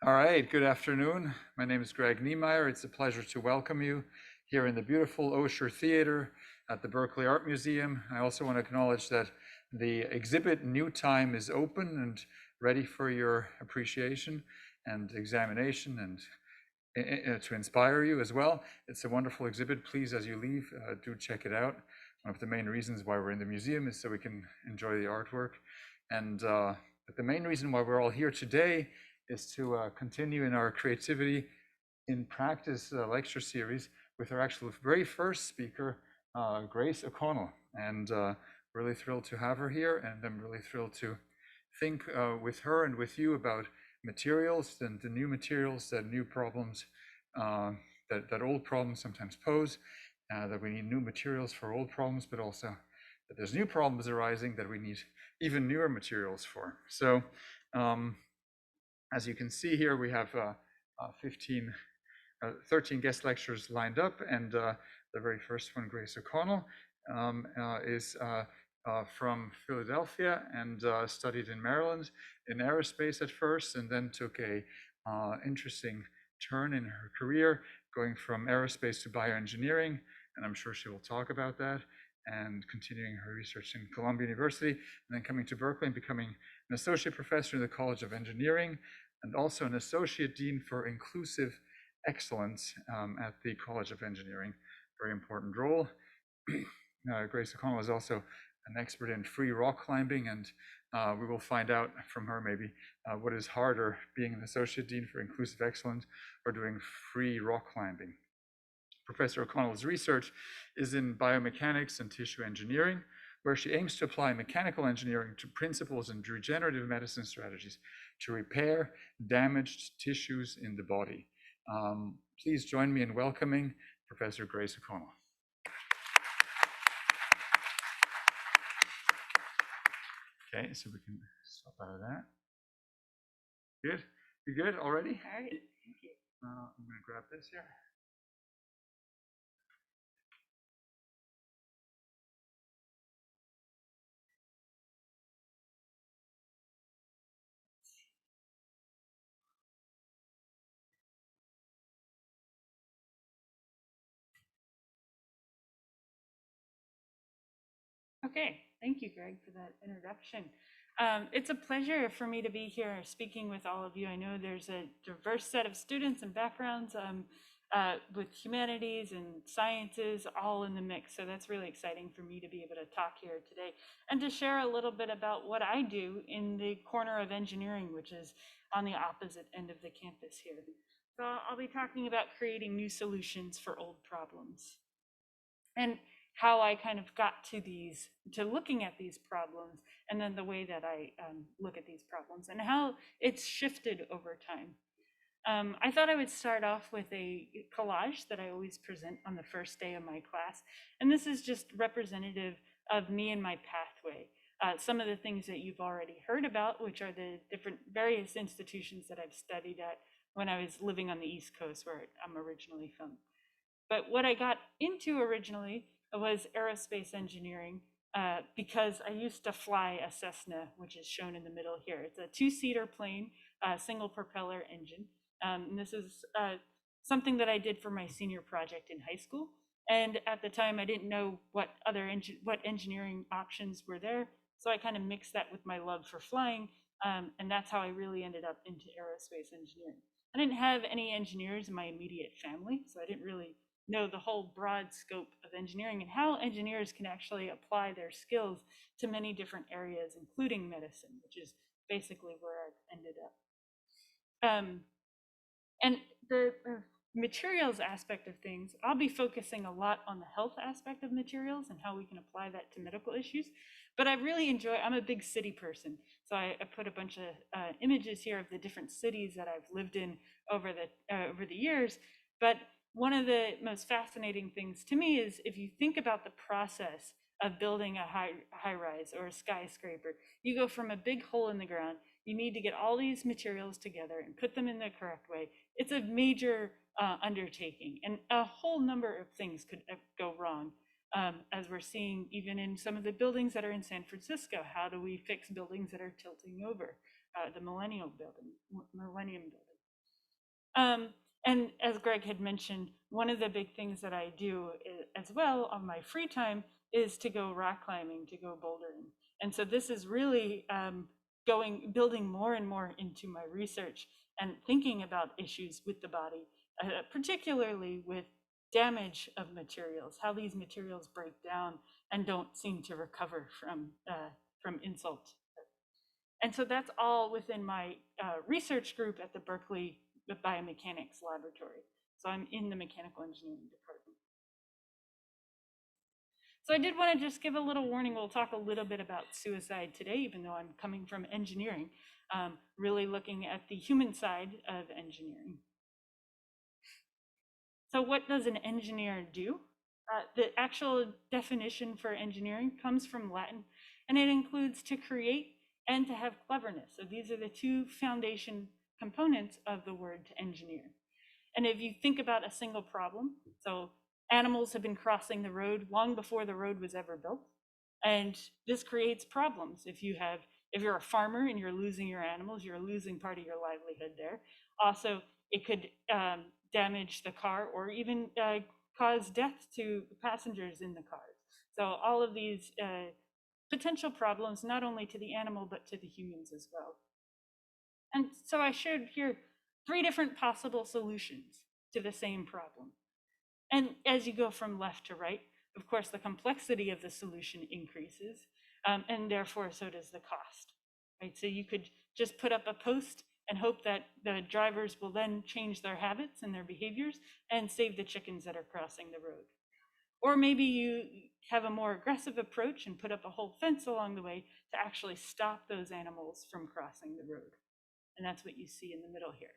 All right, good afternoon. My name is Greg Niemeyer. It's a pleasure to welcome you here in the beautiful Osher Theater at the Berkeley Art Museum. I also want to acknowledge that the exhibit New Time is open and ready for your appreciation and examination and to inspire you as well. It's a wonderful exhibit. Please, as you leave, do check it out. One of the main reasons why we're in the museum is so we can enjoy the artwork. But the main reason why we're all here today is to continue in our creativity in practice lecture series with our actual very first speaker, Grace O'Connell. And really thrilled to have her here, and I'm really thrilled to think with her and with you about materials and the new materials that new problems, that old problems sometimes pose, that we need new materials for old problems, but also that there's new problems arising that we need even newer materials for. So as you can see here, we have 13 guest lectures lined up, and the very first one, Grace O'Connell, is from Philadelphia and studied in Maryland in aerospace at first, and then took a interesting turn in her career, going from aerospace to bioengineering, and I'm sure she will talk about that, and continuing her research in Columbia University, and then coming to Berkeley and becoming an associate professor in the College of Engineering, and also an associate dean for inclusive excellence at the College of Engineering. Very important role. Grace O'Connell is also an expert in free rock climbing, and we will find out from her maybe what is harder, being an associate dean for inclusive excellence or doing free rock climbing. Professor O'Connell's research is in biomechanics and tissue engineering, where she aims to apply mechanical engineering to principles and regenerative medicine strategies to repair damaged tissues in the body. Please join me in welcoming Professor Grace O'Connell. Okay, so we can stop out of that. Good? You good already? All right, thank you. I'm going to grab this here. Okay, thank you, Greg, for that introduction. It's a pleasure for me to be here speaking with all of you. I know there's a diverse set of students and backgrounds with humanities and sciences all in the mix. So that's really exciting for me to be able to talk here today and to share a little bit about what I do in the corner of engineering, which is on the opposite end of the campus here. So I'll be talking about creating new solutions for old problems, and how I kind of got to looking at these problems, and then the way that I look at these problems and how it's shifted over time. I thought I would start off with a collage that I always present on the first day of my class. And this is just representative of me and my pathway. Some of the things that you've already heard about, which are the different various institutions that I've studied at when I was living on the East Coast, where I'm originally from. But what I got into originally was aerospace engineering because I used to fly a Cessna, which is shown in the middle here. It's a two-seater plane, single propeller engine. And this is something that I did for my senior project in high school. And at the time, I didn't know what engineering options were there. So I kind of mixed that with my love for flying. And that's how I really ended up into aerospace engineering. I didn't have any engineers in my immediate family, so I didn't really know the whole broad scope of engineering and how engineers can actually apply their skills to many different areas, including medicine, which is basically where I've ended up. And the materials aspect of things, I'll be focusing a lot on the health aspect of materials and how we can apply that to medical issues. But I really enjoy, I'm a big city person. So I put a bunch of images here of the different cities that I've lived in over the years. But one of the most fascinating things to me is if you think about the process of building a high rise or a skyscraper, you go from a big hole in the ground, you need to get all these materials together and put them in the correct way. It's a major undertaking, and a whole number of things could go wrong. As we're seeing even in some of the buildings that are in San Francisco. How do we fix buildings that are tilting over? The Millennium Building. And as Greg had mentioned, one of the big things that I do as well on my free time is to go rock climbing, to go bouldering. And so this is really building more and more into my research and thinking about issues with the body, particularly with damage of materials, how these materials break down and don't seem to recover from insult. And so that's all within my research group at the Berkeley Biomechanics Laboratory. So I'm in the mechanical engineering department. So I did want to just give a little warning. We'll talk a little bit about suicide today, even though I'm coming from engineering, really looking at the human side of engineering. So what does an engineer do? The actual definition for engineering comes from Latin, and it includes to create and to have cleverness. So these are the two foundation components of the word to engineer. And if you think about a single problem, so animals have been crossing the road long before the road was ever built. And this creates problems. If you're a farmer and you're losing your animals, you're losing part of your livelihood there. Also, it could damage the car or even cause death to passengers in the cars. So all of these potential problems, not only to the animal, but to the humans as well. And so I showed here 3 different possible solutions to the same problem. And as you go from left to right, of course, the complexity of the solution increases, and therefore so does the cost, right? So you could just put up a post and hope that the drivers will then change their habits and their behaviors and save the chickens that are crossing the road. Or maybe you have a more aggressive approach and put up a whole fence along the way to actually stop those animals from crossing the road. And that's what you see in the middle here.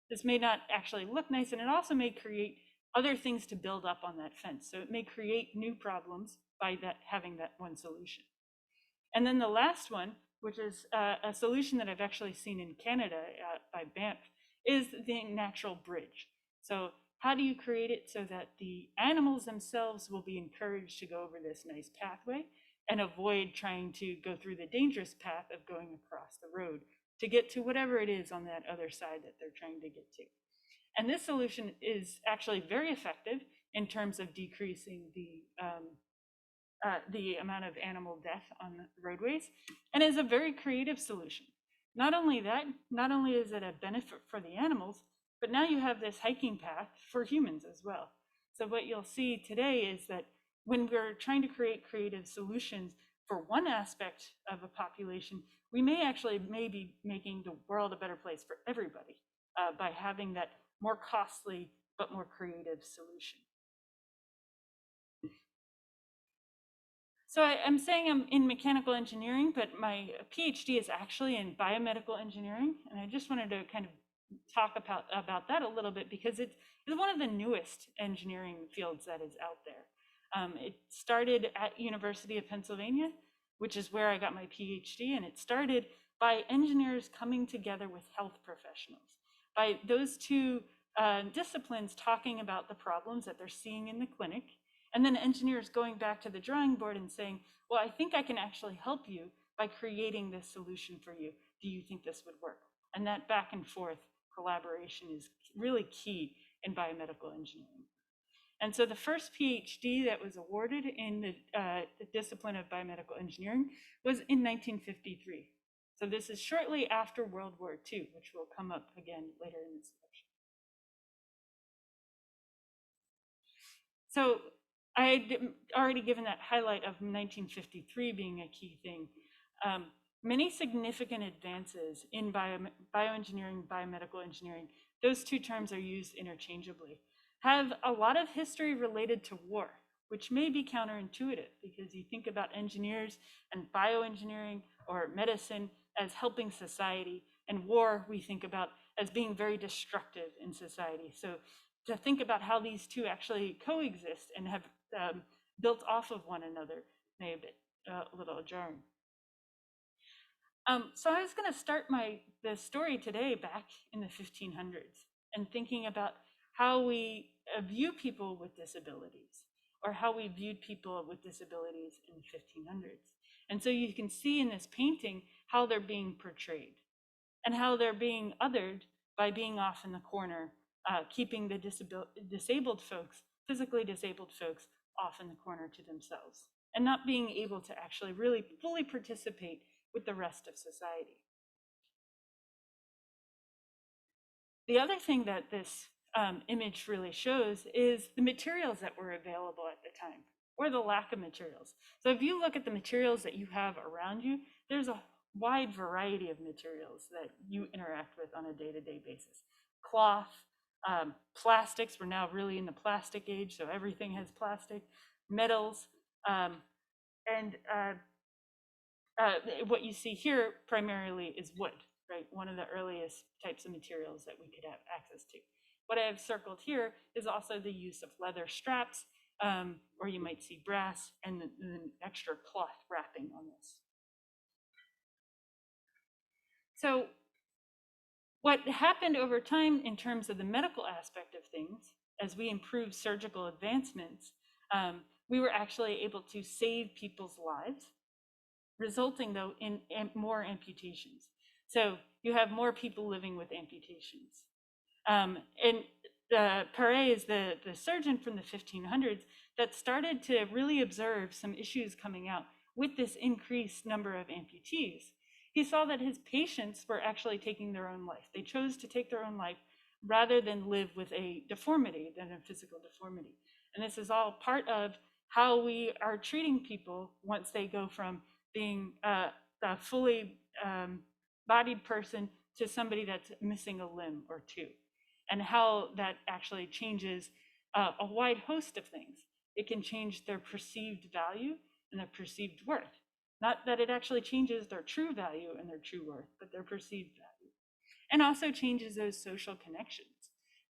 This may not actually look nice, and it also may create other things to build up on that fence. So it may create new problems by having that one solution. And then the last one, which is a solution that I've actually seen in Canada by Banff, is the natural bridge. So how do you create it so that the animals themselves will be encouraged to go over this nice pathway and avoid trying to go through the dangerous path of going across the road to get to whatever it is on that other side that they're trying to get to. And this solution is actually very effective in terms of decreasing the amount of animal death on the roadways, and is a very creative solution. Not only that, not only is it a benefit for the animals, but now you have this hiking path for humans as well. So what you'll see today is that when we're trying to create creative solutions for one aspect of a population, we may actually be making the world a better place for everybody by having that more costly but more creative solution. So I'm saying I'm in mechanical engineering, but my PhD is actually in biomedical engineering. And I just wanted to kind of talk about that a little bit because it's one of the newest engineering fields that is out there. It started at University of Pennsylvania, which is where I got my PhD, and it started by engineers coming together with health professionals. By those two disciplines talking about the problems that they're seeing in the clinic, and then engineers going back to the drawing board and saying, well, I think I can actually help you by creating this solution for you. Do you think this would work? And that back and forth collaboration is really key in biomedical engineering. And so the first PhD that was awarded in the discipline of biomedical engineering was in 1953. So this is shortly after World War II, which will come up again later in this section. So I had already given that highlight of 1953 being a key thing. Many significant advances in bioengineering, biomedical engineering, those two terms are used interchangeably, have a lot of history related to war, which may be counterintuitive because you think about engineers and bioengineering or medicine as helping society, and war we think about as being very destructive in society. So to think about how these two actually coexist and have built off of one another may be a little jarring. So I was going to start the story today back in the 1500s and thinking about how we view people with disabilities, or how we viewed people with disabilities in the 1500s. And so you can see in this painting how they're being portrayed and how they're being othered by being off in the corner, keeping the disabled folks, physically disabled folks, off in the corner to themselves, and not being able to actually really fully participate with the rest of society. The other thing that this image really shows is the materials that were available at the time, or the lack of materials. So if you look at the materials that you have around you, there's a wide variety of materials that you interact with on a day-to-day basis. Cloth, plastics, we're now really in the plastic age, so everything has plastic, metals, and what you see here primarily is wood, right? One of the earliest types of materials that we could have access to. What I have circled here is also the use of leather straps, or you might see brass and then extra cloth wrapping on this. So what happened over time in terms of the medical aspect of things, as we improved surgical advancements, we were actually able to save people's lives, resulting though in more amputations. So you have more people living with amputations. And Paré is the surgeon from the 1500s that started to really observe some issues coming out with this increased number of amputees. He saw that his patients were actually taking their own life. They chose to take their own life rather than live with a deformity, than a physical deformity. And this is all part of how we are treating people once they go from being a fully bodied person to somebody that's missing a limb or two, and how that actually changes a wide host of things. It can change their perceived value and their perceived worth. Not that it actually changes their true value and their true worth, but their perceived value. And also changes those social connections.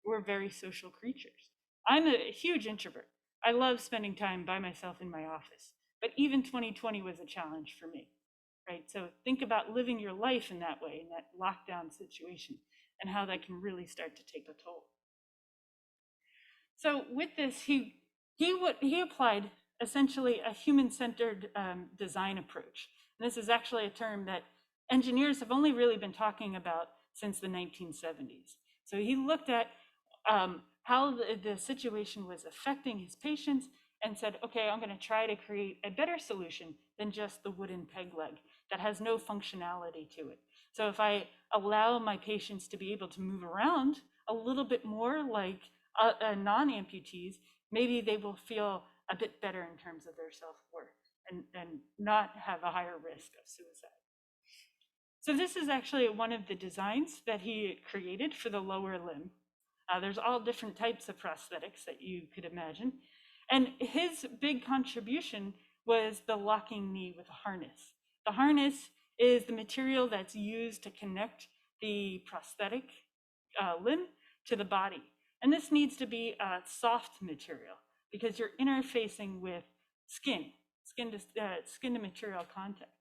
We're very social creatures. I'm a huge introvert. I love spending time by myself in my office, but even 2020 was a challenge for me, right? So think about living your life in that way, in that lockdown situation, and how that can really start to take a toll. So with this, he applied essentially a human-centered design approach. And this is actually a term that engineers have only really been talking about since the 1970s. So he looked at how the situation was affecting his patients and said, okay, I'm going to try to create a better solution than just the wooden peg leg that has no functionality to it. So if I allow my patients to be able to move around a little bit more like non-amputees, maybe they will feel a bit better in terms of their self-worth and not have a higher risk of suicide. So this is actually one of the designs that he created for the lower limb. There's all different types of prosthetics that you could imagine. And his big contribution was the locking knee with a harness. The harness is the material that's used to connect the prosthetic limb to the body. And this needs to be a soft material because you're interfacing with skin to material contact.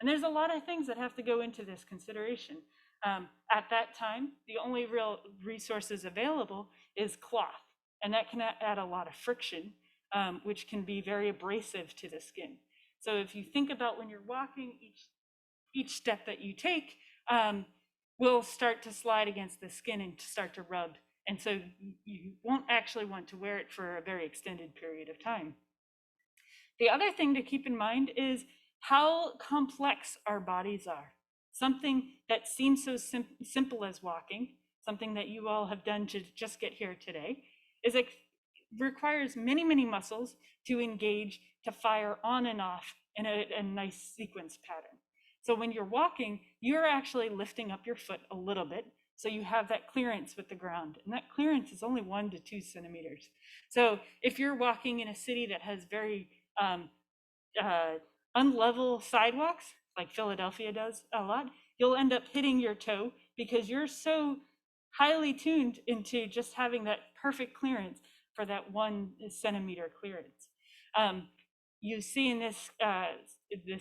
And there's a lot of things that have to go into this consideration. At that time, the only real resources available is cloth, and that can add a lot of friction, which can be very abrasive to the skin. So if you think about when you're walking, each step that you take will start to slide against the skin and start to rub. And so you won't actually want to wear it for a very extended period of time. The other thing to keep in mind is how complex our bodies are. Something that seems so simple as walking, something that you all have done to just get here today, is it requires many, many muscles to engage, to fire on and off in a nice sequence pattern. So when you're walking, you're actually lifting up your foot a little bit, so you have that clearance with the ground. And that clearance is only 1 to 2 centimeters. So if you're walking in a city that has very unlevel sidewalks, like Philadelphia does a lot, you'll end up hitting your toe because you're so highly tuned into just having that perfect clearance for that 1 centimeter clearance. You see in this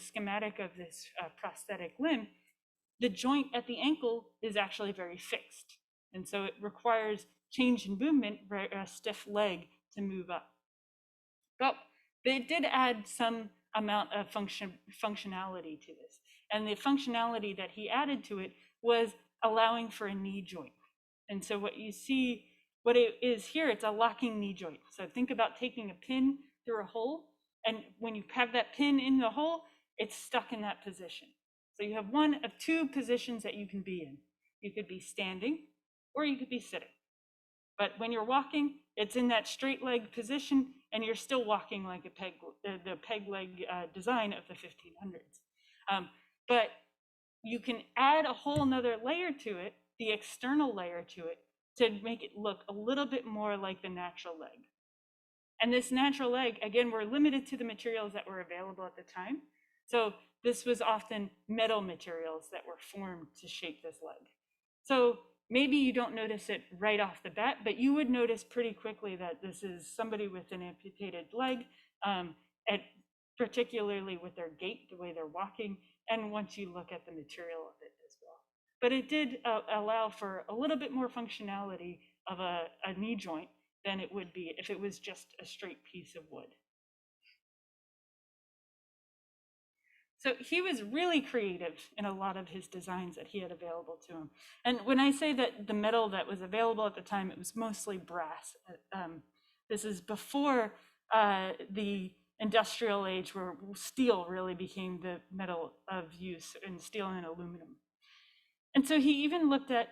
schematic of this prosthetic limb, the joint at the ankle is actually very fixed. And so it requires change in movement for a stiff leg to move up. But they did add some amount of functionality to this. And the functionality that he added to it was allowing for a knee joint. And so what you see, what it is here, it's a locking knee joint. So think about taking a pin through a hole, and when you have that pin in the hole, it's stuck in that position. So you have one of two positions that you can be in. You could be standing or you could be sitting. But when you're walking, it's in that straight leg position, and you're still walking like a peg, the peg leg design of the 1500s. But you can add a whole nother layer to it, the external layer to it, to make it look a little bit more like the natural leg. And this natural leg, again, we're limited to the materials that were available at the time. So this was often metal materials that were formed to shape this leg. So maybe you don't notice it right off the bat, but you would notice pretty quickly that this is somebody with an amputated leg, particularly with their gait, the way they're walking, and once you look at the material of it as well. But it did allow for a little bit more functionality of a knee joint than it would be if it was just a straight piece of wood. So he was really creative in a lot of his designs that he had available to him. And when I say that the metal that was available at the time, it was mostly brass. This is before the industrial age, where steel really became the metal of use, and steel and aluminum. And so he even looked at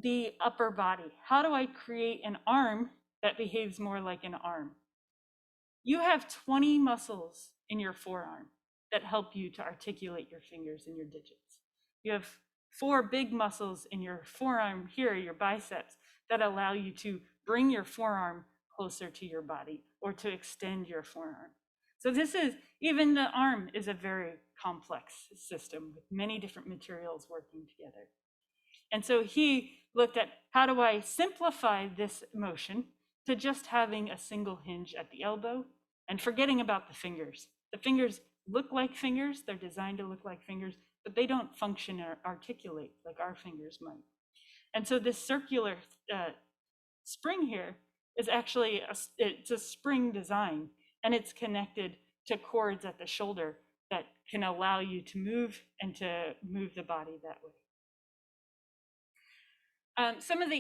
the upper body. How do I create an arm that behaves more like an arm? You have 20 muscles in your forearm that help you to articulate your fingers and your digits. You have 4 big muscles in your forearm here, your biceps, that allow you to bring your forearm closer to your body or to extend your forearm. So this is, even the arm is a very complex system with many different materials working together. And so he looked at, how do I simplify this motion to just having a single hinge at the elbow and forgetting about the fingers. The fingers look like fingers, they're designed to look like fingers, but they don't function or articulate like our fingers might. And so this circular spring here is actually, it's a spring design, and it's connected to cords at the shoulder that can allow you to move and to move the body that way. Some of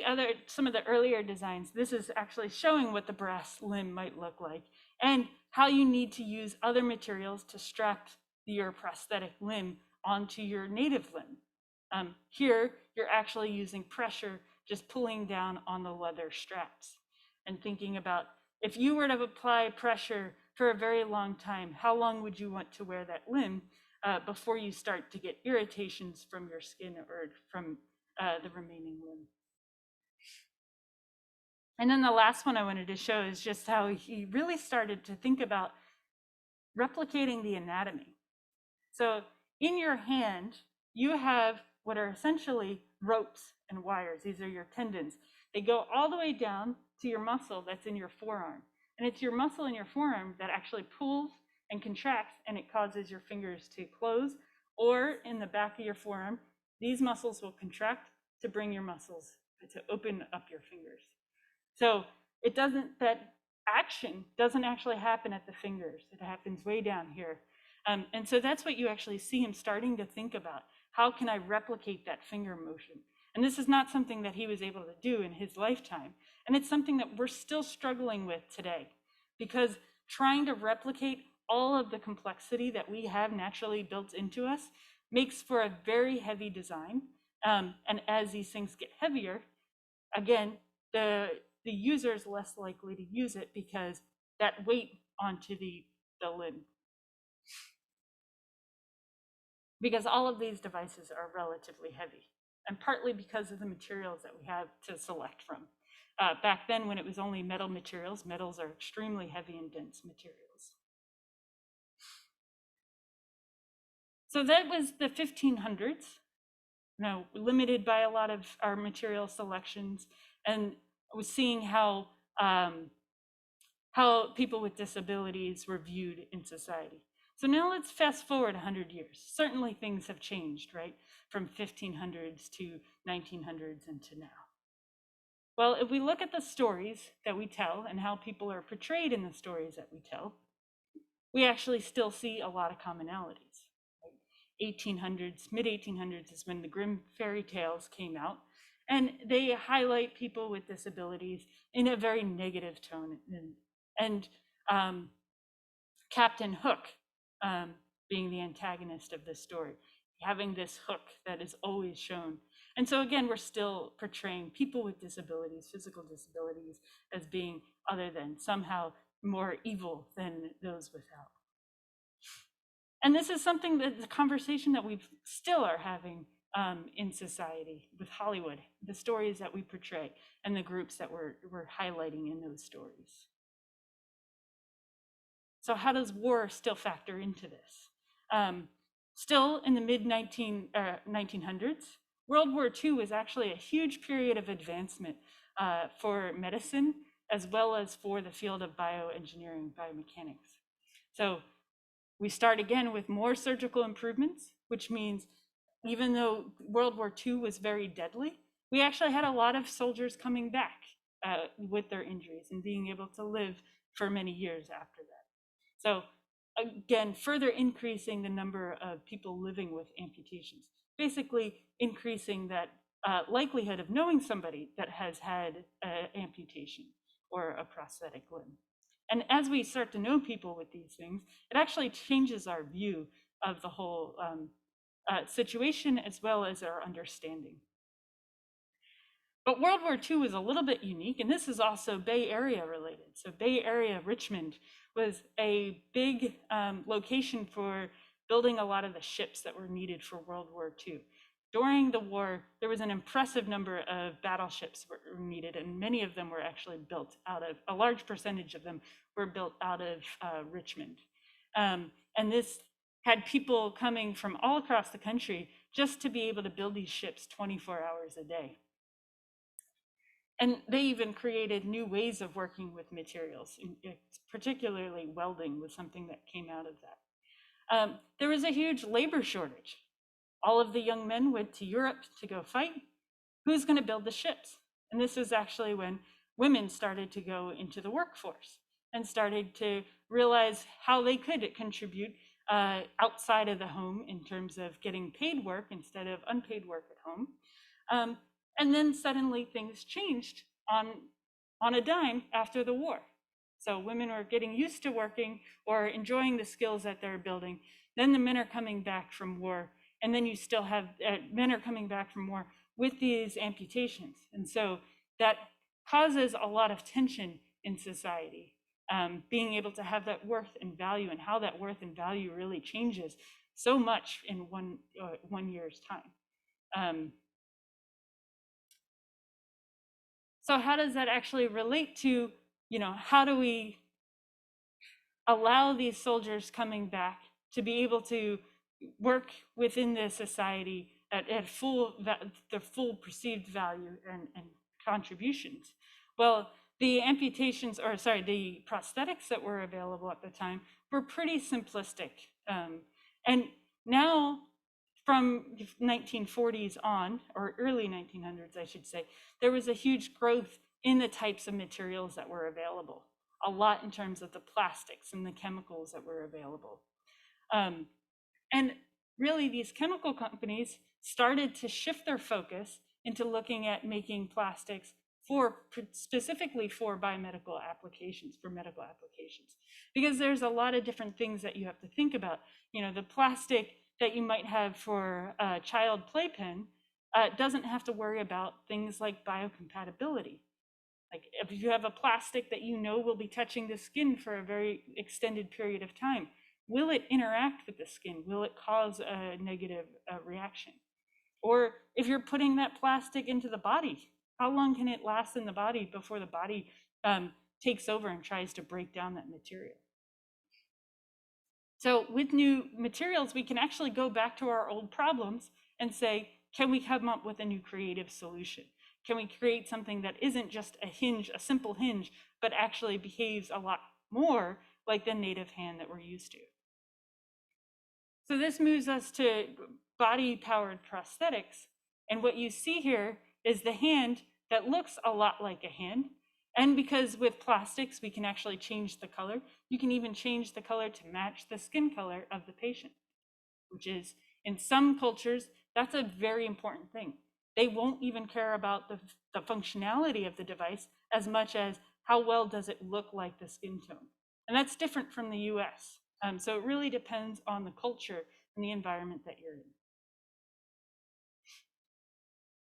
the earlier designs, this is actually showing what the brass limb might look like and how you need to use other materials to strap your prosthetic limb onto your native limb. Here, you're actually using pressure, just pulling down on the leather straps and thinking about, if you were to apply pressure for a very long time, how long would you want to wear that limb before you start to get irritations from your skin or from the remaining limb? And then the last one I wanted to show is just how he really started to think about replicating the anatomy. So in your hand, you have what are essentially ropes and wires. These are your tendons. They go all the way down to your muscle that's in your forearm. And it's your muscle in your forearm that actually pulls and contracts, and it causes your fingers to close. Or in the back of your forearm, these muscles will contract to bring your muscles to open up your fingers. So it doesn't, that action doesn't actually happen at the fingers. It happens way down here. And so that's what you actually see him starting to think about. How can I replicate that finger motion? And this is not something that he was able to do in his lifetime. And it's something that we're still struggling with today, because trying to replicate all of the complexity that we have naturally built into us makes for a very heavy design. And as these things get heavier, again, the user is less likely to use it because that weight onto the limb. Because all of these devices are relatively heavy, and partly because of the materials that we have to select from. Back then, when it was only metal materials, metals are extremely heavy and dense materials. So that was the 1500s, limited by a lot of our material selections, and was seeing how people with disabilities were viewed in society. So now let's fast forward 100 years. Certainly things have changed, right? From 1500s to 1900s and to now. Well, if we look at the stories that we tell and how people are portrayed in the stories that we tell, we actually still see a lot of commonalities. 1800s, mid-1800s is when the Grimm fairy tales came out, And they highlight people with disabilities in a very negative tone. And Captain Hook being the antagonist of this story, having this hook that is always shown. And so again, we're still portraying people with disabilities, physical disabilities, as being other than, somehow more evil than those without. And this is something that the conversation that we still are having in society with Hollywood, the stories that we portray and the groups that we're highlighting in those stories. So how does war still factor into this? Still in the mid-1900s, World War II was actually a huge period of advancement for medicine, as well as for the field of bioengineering, biomechanics. So we start again with more surgical improvements, which means even though World War II was very deadly, we actually had a lot of soldiers coming back with their injuries and being able to live for many years after that. So again, further increasing the number of people living with amputations, basically increasing that likelihood of knowing somebody that has had an amputation or a prosthetic limb. And as we start to know people with these things, it actually changes our view of the whole situation as well as our understanding. But World War II was a little bit unique, and this is also Bay Area related. So Bay Area, Richmond, was a big location for building a lot of the ships that were needed for World War II. During the war, there was an impressive number of battleships were needed, and many of them were actually built out of, a large percentage of them were built out of Richmond. And this had people coming from all across the country just to be able to build these ships 24 hours a day. And they even created new ways of working with materials, particularly welding was something that came out of that. There was a huge labor shortage. All of the young men went to Europe to go fight. Who's going to build the ships? And this is actually when women started to go into the workforce and started to realize how they could contribute outside of the home in terms of getting paid work instead of unpaid work at home. And then suddenly things changed on a dime after the war. So women are getting used to working or enjoying the skills that they're building. Then the men are coming back from war. And then you still have men are coming back from war with these amputations. And so that causes a lot of tension in society, being able to have that worth and value and how that worth and value really changes so much in one year's time. So how does that actually relate to, how do we allow these soldiers coming back to be able to work within the society at their full perceived value and contributions? Well, the amputations, or sorry, the prosthetics that were available at the time were pretty simplistic. And now, from 1940s on, or early 1900s, I should say, there was a huge growth in the types of materials that were available, a lot in terms of the plastics and the chemicals that were available. And really, these chemical companies started to shift their focus into looking at making plastics specifically for biomedical applications, for medical applications, because there's a lot of different things that you have to think about. The plastic that you might have for a child playpen doesn't have to worry about things like biocompatibility. Like if you have a plastic that will be touching the skin for a very extended period of time, will it interact with the skin? Will it cause a negative reaction? Or if you're putting that plastic into the body, how long can it last in the body before the body takes over and tries to break down that material? So with new materials, we can actually go back to our old problems and say, can we come up with a new creative solution? Can we create something that isn't just a hinge, a simple hinge, but actually behaves a lot more like the native hand that we're used to? So this moves us to body-powered prosthetics. And what you see here is the hand that looks a lot like a hand. And because with plastics, we can actually change the color. You can even change the color to match the skin color of the patient, which is, in some cultures, that's a very important thing. they won't even care about the functionality of the device as much as how well does it look like the skin tone. And that's different from the US. So it really depends on the culture and the environment that you're in.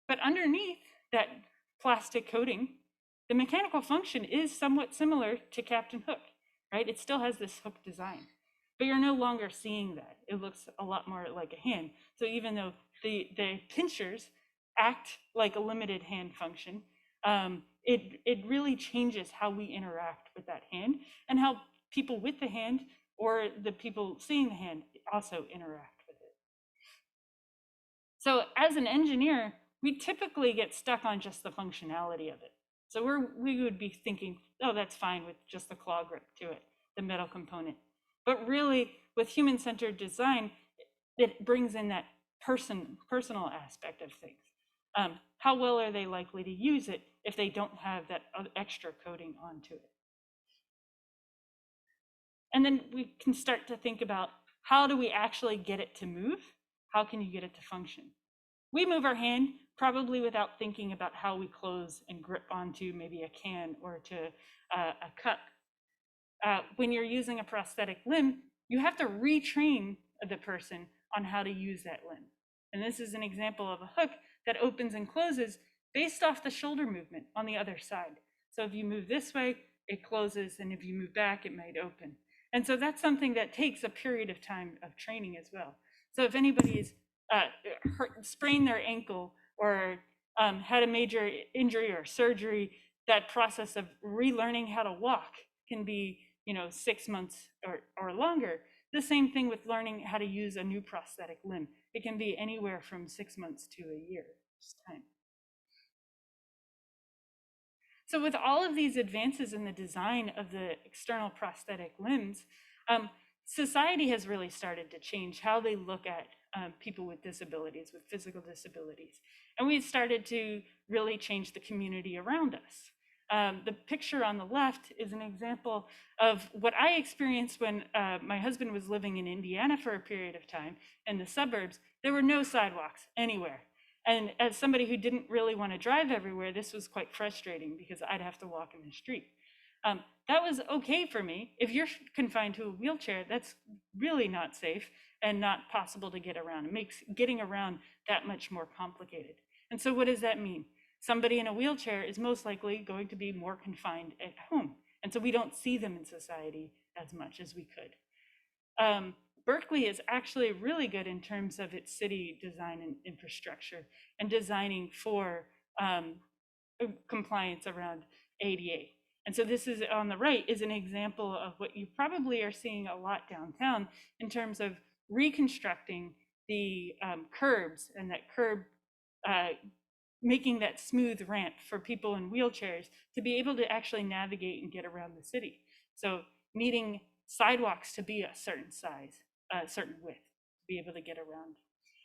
But underneath that plastic coating, the mechanical function is somewhat similar to Captain Hook, right? It still has this hook design, but you're no longer seeing that. It looks a lot more like a hand. So even though the pinchers act like a limited hand function, it really changes how we interact with that hand and how people with the hand or the people seeing the hand also interact with it. So as an engineer, we typically get stuck on just the functionality of it. So we would be thinking, oh, that's fine with just the claw grip to it, the metal component. But really, with human-centered design, it brings in that personal aspect of things. How well are they likely to use it if they don't have that extra coating onto it? And then we can start to think about, how do we actually get it to move? How can you get it to function? We move our hand probably without thinking about how we close and grip onto maybe a can or to a cup. When you're using a prosthetic limb, you have to retrain the person on how to use that limb. And this is an example of a hook that opens and closes based off the shoulder movement on the other side. So if you move this way, it closes, and if you move back, it might open. And so that's something that takes a period of time of training as well. So if anybody's sprained their ankle or had a major injury or surgery, that process of relearning how to walk can be 6 months or longer. The same thing with learning how to use a new prosthetic limb. It can be anywhere from 6 months to a year time. So with all of these advances in the design of the external prosthetic limbs, society has really started to change how they look at people with disabilities, with physical disabilities. And we've started to really change the community around us. The picture on the left is an example of what I experienced when my husband was living in Indiana for a period of time in the suburbs. There were no sidewalks anywhere. And as somebody who didn't really want to drive everywhere, this was quite frustrating because I'd have to walk in the street. That was okay for me. If you're confined to a wheelchair, that's really not safe and not possible to get around. It makes getting around that much more complicated. And so what does that mean? Somebody in a wheelchair is most likely going to be more confined at home. And so we don't see them in society as much as we could. Berkeley is actually really good in terms of its city design and infrastructure and designing for compliance around ADA. And so this is on the right is an example of what you probably are seeing a lot downtown in terms of reconstructing the curbs and that curb, making that smooth ramp for people in wheelchairs to be able to actually navigate and get around the city. So needing sidewalks to be a certain size, a certain width, to be able to get around.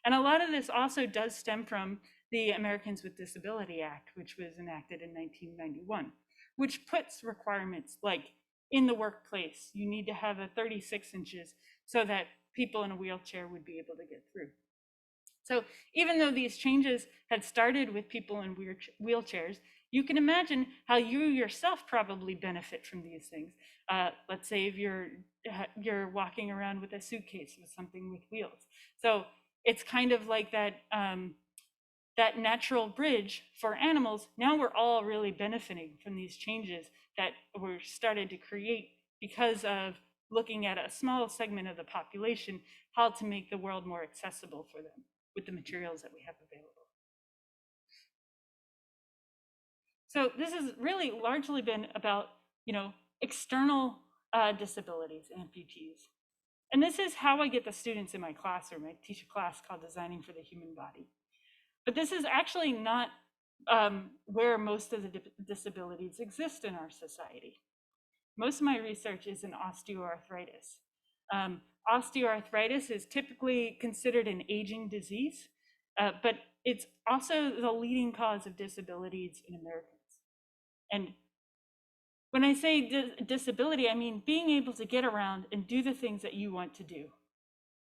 And a lot of this also does stem from the Americans with Disability Act, which was enacted in 1991, which puts requirements like in the workplace, you need to have a 36 inches so that people in a wheelchair would be able to get through. So even though these changes had started with people in wheelchairs, you can imagine how you yourself probably benefit from these things. Let's say if you're walking around with a suitcase with something with wheels. So it's kind of like that, that natural bridge for animals. Now we're all really benefiting from these changes that were started to create because of looking at a small segment of the population, how to make the world more accessible for them with the materials that we have available. So this has really largely been about, external disabilities, amputees. And this is how I get the students in my classroom. I teach a class called Designing for the Human Body. But this is actually not where most of the disabilities exist in our society. Most of my research is in osteoarthritis. Osteoarthritis is typically considered an aging disease, but it's also the leading cause of disabilities in Americans. And when I say disability, I mean being able to get around and do the things that you want to do.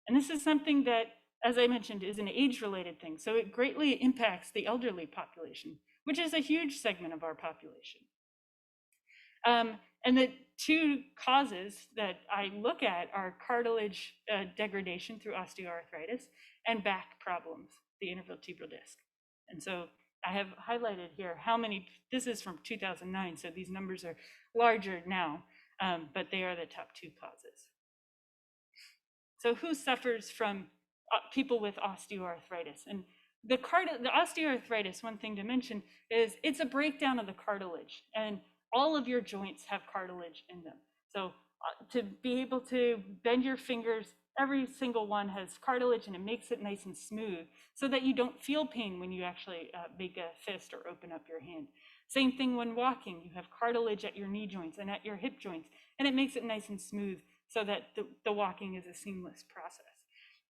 And this is something that as I mentioned, is an age-related thing. So it greatly impacts the elderly population, which is a huge segment of our population. And the two causes that I look at are cartilage degradation through osteoarthritis and back problems, the intervertebral disc. And so I have highlighted here how many, this is from 2009, so these numbers are larger now, but they are the top two causes. So who suffers from people with osteoarthritis? And the osteoarthritis, one thing to mention is it's a breakdown of the cartilage, and all of your joints have cartilage in them. So to be able to bend your fingers, every single one has cartilage, and it makes it nice and smooth so that you don't feel pain when you actually make a fist or open up your hand. Same thing when walking, you have cartilage at your knee joints and at your hip joints, and it makes it nice and smooth so that the walking is a seamless process.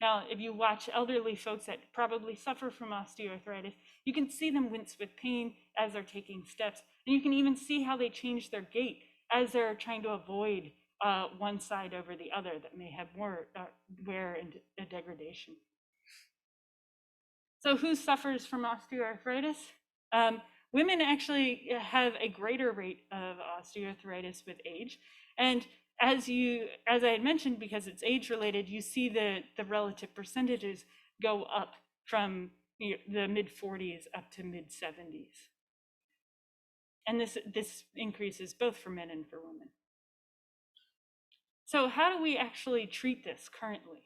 Now, if you watch elderly folks that probably suffer from osteoarthritis, you can see them wince with pain as they're taking steps. And you can even see how they change their gait as they're trying to avoid one side over the other that may have more wear and degradation. So who suffers from osteoarthritis? Women actually have a greater rate of osteoarthritis with age. And as I had mentioned, because it's age related, you see the relative percentages go up from the mid 40s up to mid 70s. And this increases both for men and for women. So how do we actually treat this currently?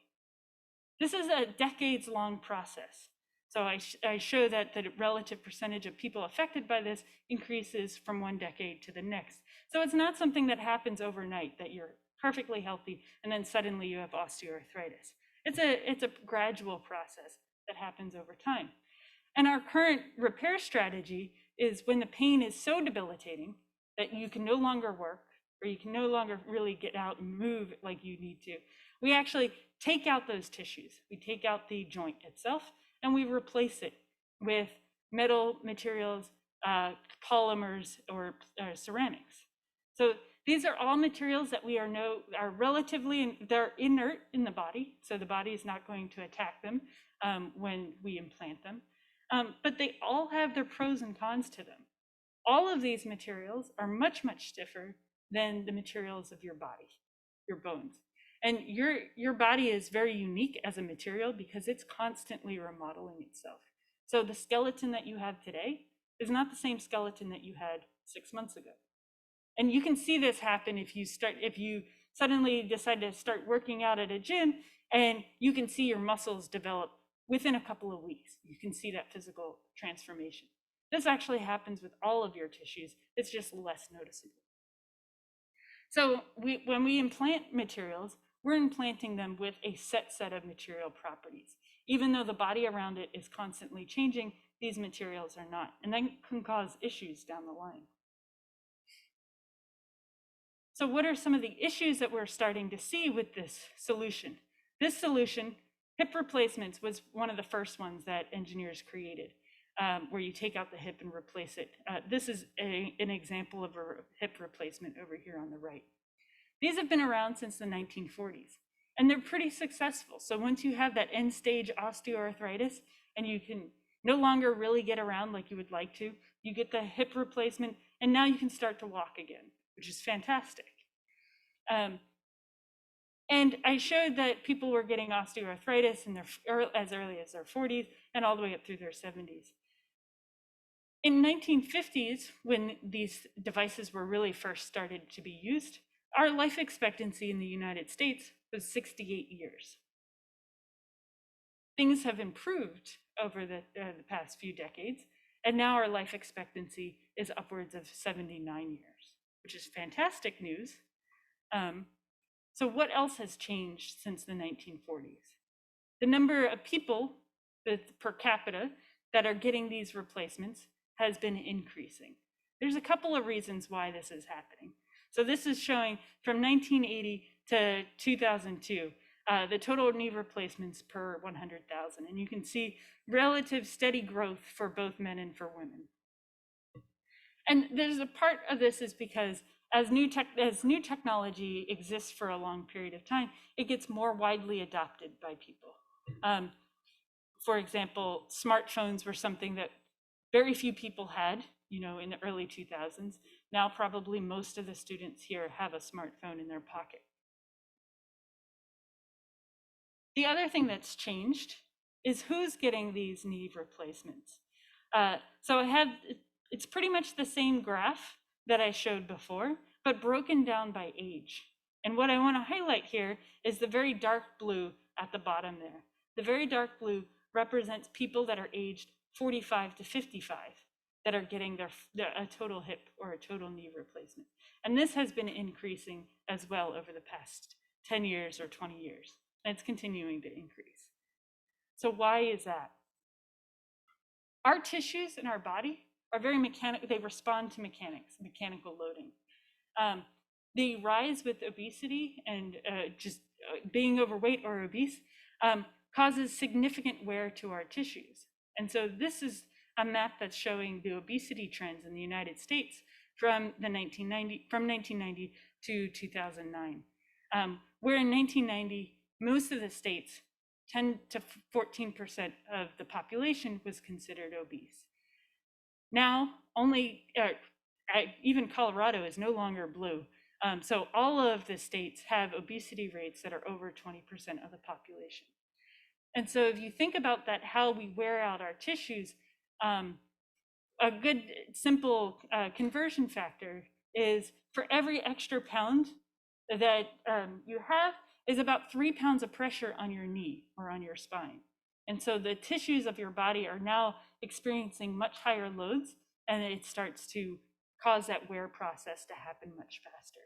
This is a decades long process. So I show that the relative percentage of people affected by this increases from one decade to the next. So it's not something that happens overnight, that you're perfectly healthy and then suddenly you have osteoarthritis. It's a gradual process that happens over time. And our current repair strategy is when the pain is so debilitating that you can no longer work or you can no longer really get out and move like you need to, we actually take out those tissues. We take out the joint itself and we replace it with metal materials, polymers, or ceramics. So these are all materials that we are relatively, they're inert in the body, so the body is not going to attack them when we implant them. But they all have their pros and cons to them. All of these materials are much, much stiffer than the materials of your body, your bones. And your body is very unique as a material because it's constantly remodeling itself. So the skeleton that you have today is not the same skeleton that you had 6 months ago. And you can see this happen if you suddenly decide to start working out at a gym, and you can see your muscles develop within a couple of weeks. You can see that physical transformation. This actually happens with all of your tissues. It's just less noticeable. So when we implant materials, we're implanting them with a set of material properties. Even though the body around it is constantly changing, these materials are not, and that can cause issues down the line. So what are some of the issues that we're starting to see with this solution? This solution, hip replacements, was one of the first ones that engineers created, where you take out the hip and replace it. This is an example of a hip replacement over here on the right. These have been around since the 1940s, and they're pretty successful. So once you have that end stage osteoarthritis and you can no longer really get around like you would like to, you get the hip replacement, and now you can start to walk again, which is fantastic. And I showed that people were getting osteoarthritis as early as their 40s and all the way up through their 70s. In 1950s, when these devices were really first started to be used, our life expectancy in the United States was 68 years. Things have improved over the past few decades, and now our life expectancy is upwards of 79 years, which is fantastic news. So what else has changed since the 1940s? The number of people per capita that are getting these replacements has been increasing. There's a couple of reasons why this is happening. So this is showing from 1980 to 2002, the total knee replacements per 100,000. And you can see relative steady growth for both men and for women. And there's a part of this is because as new technology exists for a long period of time, it gets more widely adopted by people. For example, smartphones were something that very few people had, you know, in the early 2000s. Now probably most of the students here have a smartphone in their pocket. The other thing that's changed is who's getting these knee replacements. So it's pretty much the same graph that I showed before, but broken down by age. And what I want to highlight here is the very dark blue at the bottom there. The very dark blue represents people that are aged 45 to 55 that are getting a total hip or a total knee replacement. And this has been increasing as well over the past 10 years or 20 years. And it's continuing to increase. So why is that? Our tissues in our body are very mechanical. They respond to mechanical loading. They rise with obesity, and just being overweight or obese causes significant wear to our tissues. And so this is a map that's showing the obesity trends in the United States from 1990 to 2009. Where in 1990, most of the states, 10 to 14% of the population was considered obese. Now, only, even Colorado is no longer blue. So all of the states have obesity rates that are over 20% of the population. And so if you think about that, how we wear out our tissues, a good simple conversion factor is for every extra pound that you have is about 3 pounds of pressure on your knee or on your spine. And so the tissues of your body are now experiencing much higher loads, and it starts to cause that wear process to happen much faster.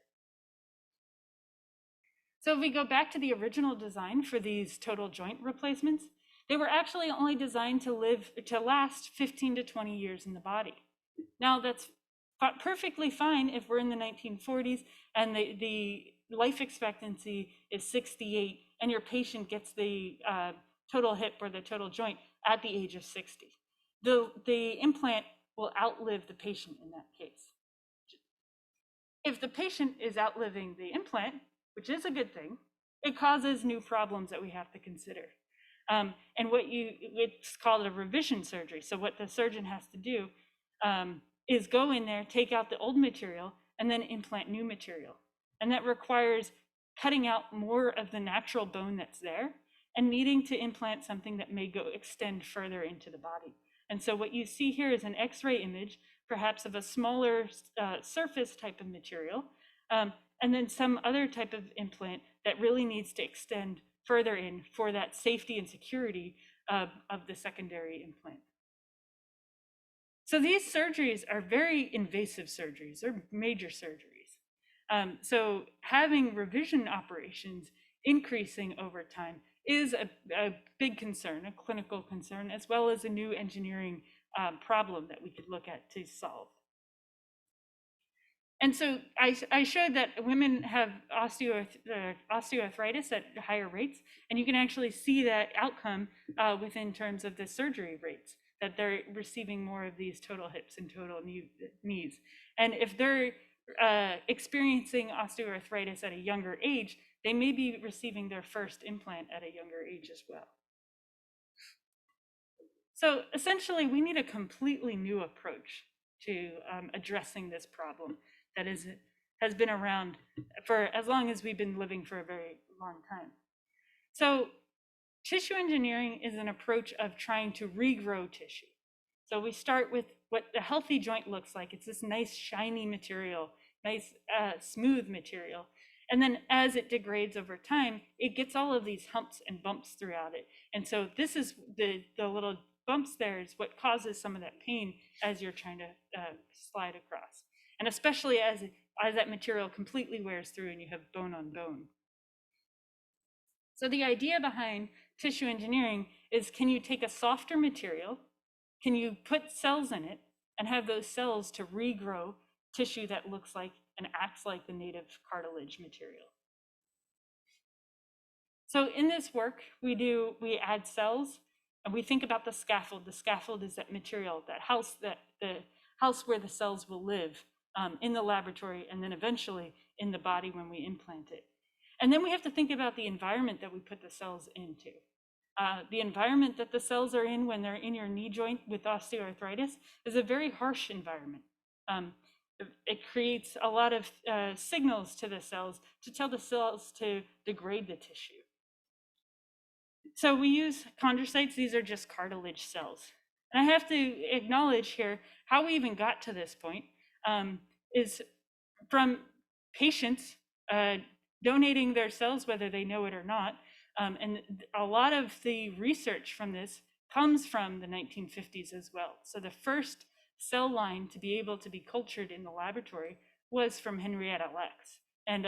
So if we go back to the original design for these total joint replacements, they were actually only designed to last 15 to 20 years in the body. Now that's perfectly fine if we're in the 1940s and the life expectancy is 68 and your patient gets the total hip or the total joint at the age of 60. The implant will outlive the patient in that case. If the patient is outliving the implant, which is a good thing, it causes new problems that we have to consider. And it's called a revision surgery. So what the surgeon has to do is go in there, take out the old material, and then implant new material. And that requires cutting out more of the natural bone that's there and needing to implant something that may extend further into the body. And so what you see here is an X-ray image, perhaps of a smaller surface type of material, and then some other type of implant that really needs to extend further in for that safety and security of the secondary implant. So these surgeries are very invasive surgeries. They're major surgeries. So having revision operations increasing over time is a big concern, a clinical concern, as well as a new engineering problem that we could look at to solve. And so I showed that women have osteoarthritis at higher rates, and you can actually see that outcome within terms of the surgery rates, that they're receiving more of these total hips and total knees. And if they're experiencing osteoarthritis at a younger age, they may be receiving their first implant at a younger age as well. So essentially, we need a completely new approach to addressing this problem that has been around for as long as we've been living for a very long time. So tissue engineering is an approach of trying to regrow tissue. So we start with what a healthy joint looks like. It's this nice shiny material, nice smooth material. And then as it degrades over time, it gets all of these humps and bumps throughout it. And so this is the little bumps there is what causes some of that pain as you're trying to slide across. And especially as that material completely wears through and you have bone on bone. So the idea behind tissue engineering is, can you take a softer material, can you put cells in it and have those cells to regrow tissue that looks like and acts like the native cartilage material? So in this work, we add cells and we think about the scaffold. The scaffold is that material, the house where the cells will live in the laboratory and then eventually in the body when we implant it. And then we have to think about the environment that we put the cells into. The environment that the cells are in when they're in your knee joint with osteoarthritis is a very harsh environment. It creates a lot of signals to the cells to tell the cells to degrade the tissue. So we use chondrocytes. These are just cartilage cells. And I have to acknowledge here how we even got to this point is from patients donating their cells, whether they know it or not. And a lot of the research from this comes from the 1950s as well. So the first cell line to be able to be cultured in the laboratory was from Henrietta Lacks. And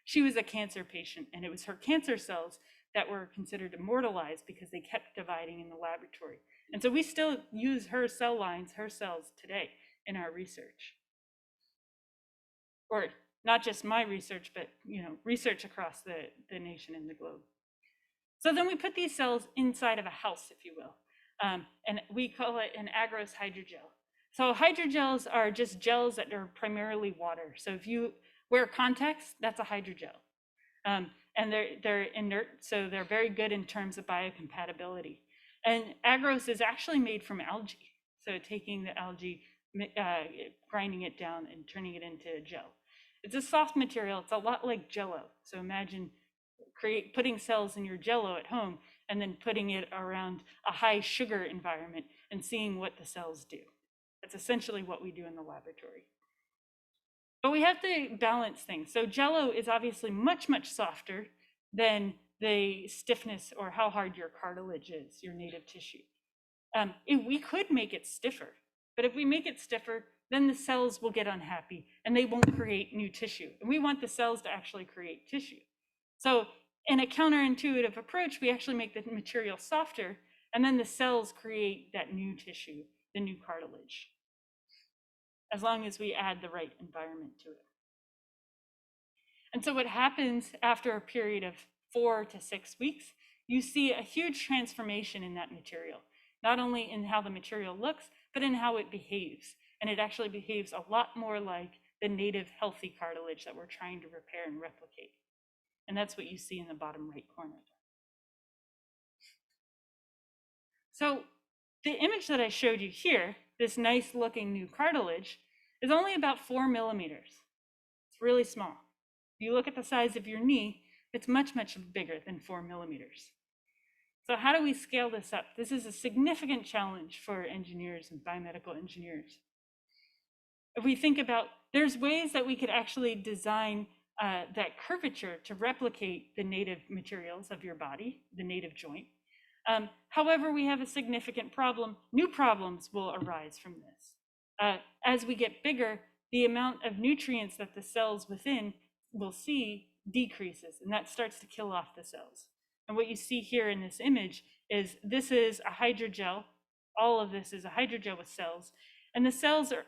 she was a cancer patient, and it was her cancer cells that were considered immortalized because they kept dividing in the laboratory. And so we still use her cell lines, her cells today in our research. Or not just my research, but research across the nation and the globe. So then we put these cells inside of a house, if you will, and we call it an agarose hydrogel. So hydrogels are just gels that are primarily water. So if you wear contacts, that's a hydrogel. And they're inert, so they're very good in terms of biocompatibility. And agarose is actually made from algae. So taking the algae, grinding it down and turning it into a gel. It's a soft material. It's a lot like Jell-O. So imagine putting cells in your Jell-O at home and then putting it around a high sugar environment and seeing what the cells do. That's essentially what we do in the laboratory. But we have to balance things. So Jell-O is obviously much, much softer than the stiffness or how hard your cartilage is, your native tissue. We could make it stiffer, but if we make it stiffer, then the cells will get unhappy and they won't create new tissue. And we want the cells to actually create tissue. So in a counterintuitive approach, we actually make the material softer, and then the cells create that new tissue, the new cartilage, as long as we add the right environment to it. And so what happens after a period of 4 to 6 weeks, you see a huge transformation in that material, not only in how the material looks, but in how it behaves. And it actually behaves a lot more like the native healthy cartilage that we're trying to repair and replicate. And that's what you see in the bottom right corner. So the image that I showed you here, this nice looking new cartilage, is only about 4 millimeters. It's really small. If you look at the size of your knee, it's much, much bigger than 4 millimeters. So how do we scale this up? This is a significant challenge for engineers and biomedical engineers. If we think about, there's ways that we could actually design that curvature to replicate the native materials of your body, the native joint. However, we have a significant problem. New problems will arise from this. As we get bigger, the amount of nutrients that the cells within will see decreases, and that starts to kill off the cells. And what you see here in this image is this is a hydrogel. All of this is a hydrogel with cells. And the cells are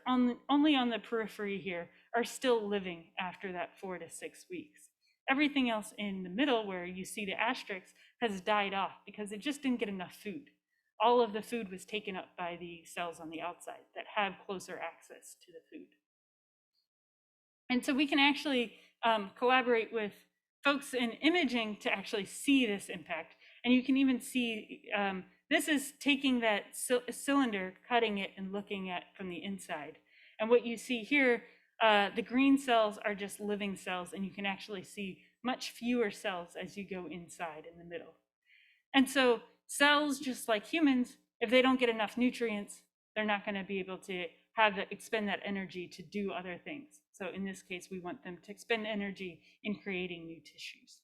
only on the periphery here are still living after that 4 to 6 weeks. Everything else in the middle where you see the asterisks has died off because it just didn't get enough food. All of the food was taken up by the cells on the outside that have closer access to the food. And so we can actually collaborate with folks in imaging to actually see this impact. And you can even see, this is taking that cylinder, cutting it and looking at from the inside. And what you see here, the green cells are just living cells, and you can actually see much fewer cells as you go inside in the middle. And so cells, just like humans, if they don't get enough nutrients, they're not going to be able to expend that energy to do other things. So in this case, we want them to expend energy in creating new tissues.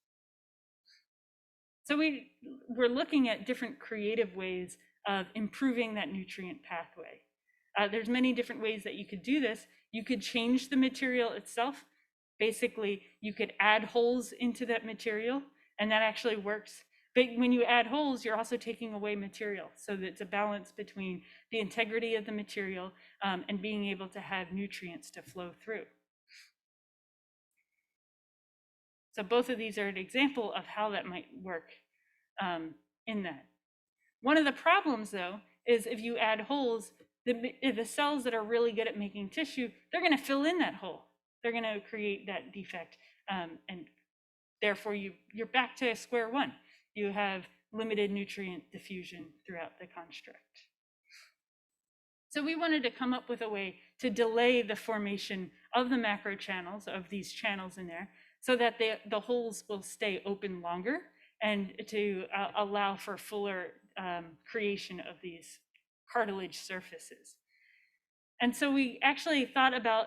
So we're looking at different creative ways of improving that nutrient pathway. There's many different ways that you could do this. You could change the material itself. Basically, you could add holes into that material, and that actually works. But when you add holes, you're also taking away material. So that it's a balance between the integrity of the material and being able to have nutrients to flow through. So both of these are an example of how that might work in that. One of the problems, though, is if you add holes, the cells that are really good at making tissue, they're going to fill in that hole. They're going to create that defect, and therefore you're back to square one. You have limited nutrient diffusion throughout the construct. So we wanted to come up with a way to delay the formation of the macro channels, of these channels in there, so that the holes will stay open longer and to allow for fuller creation of these cartilage surfaces. And so we actually thought about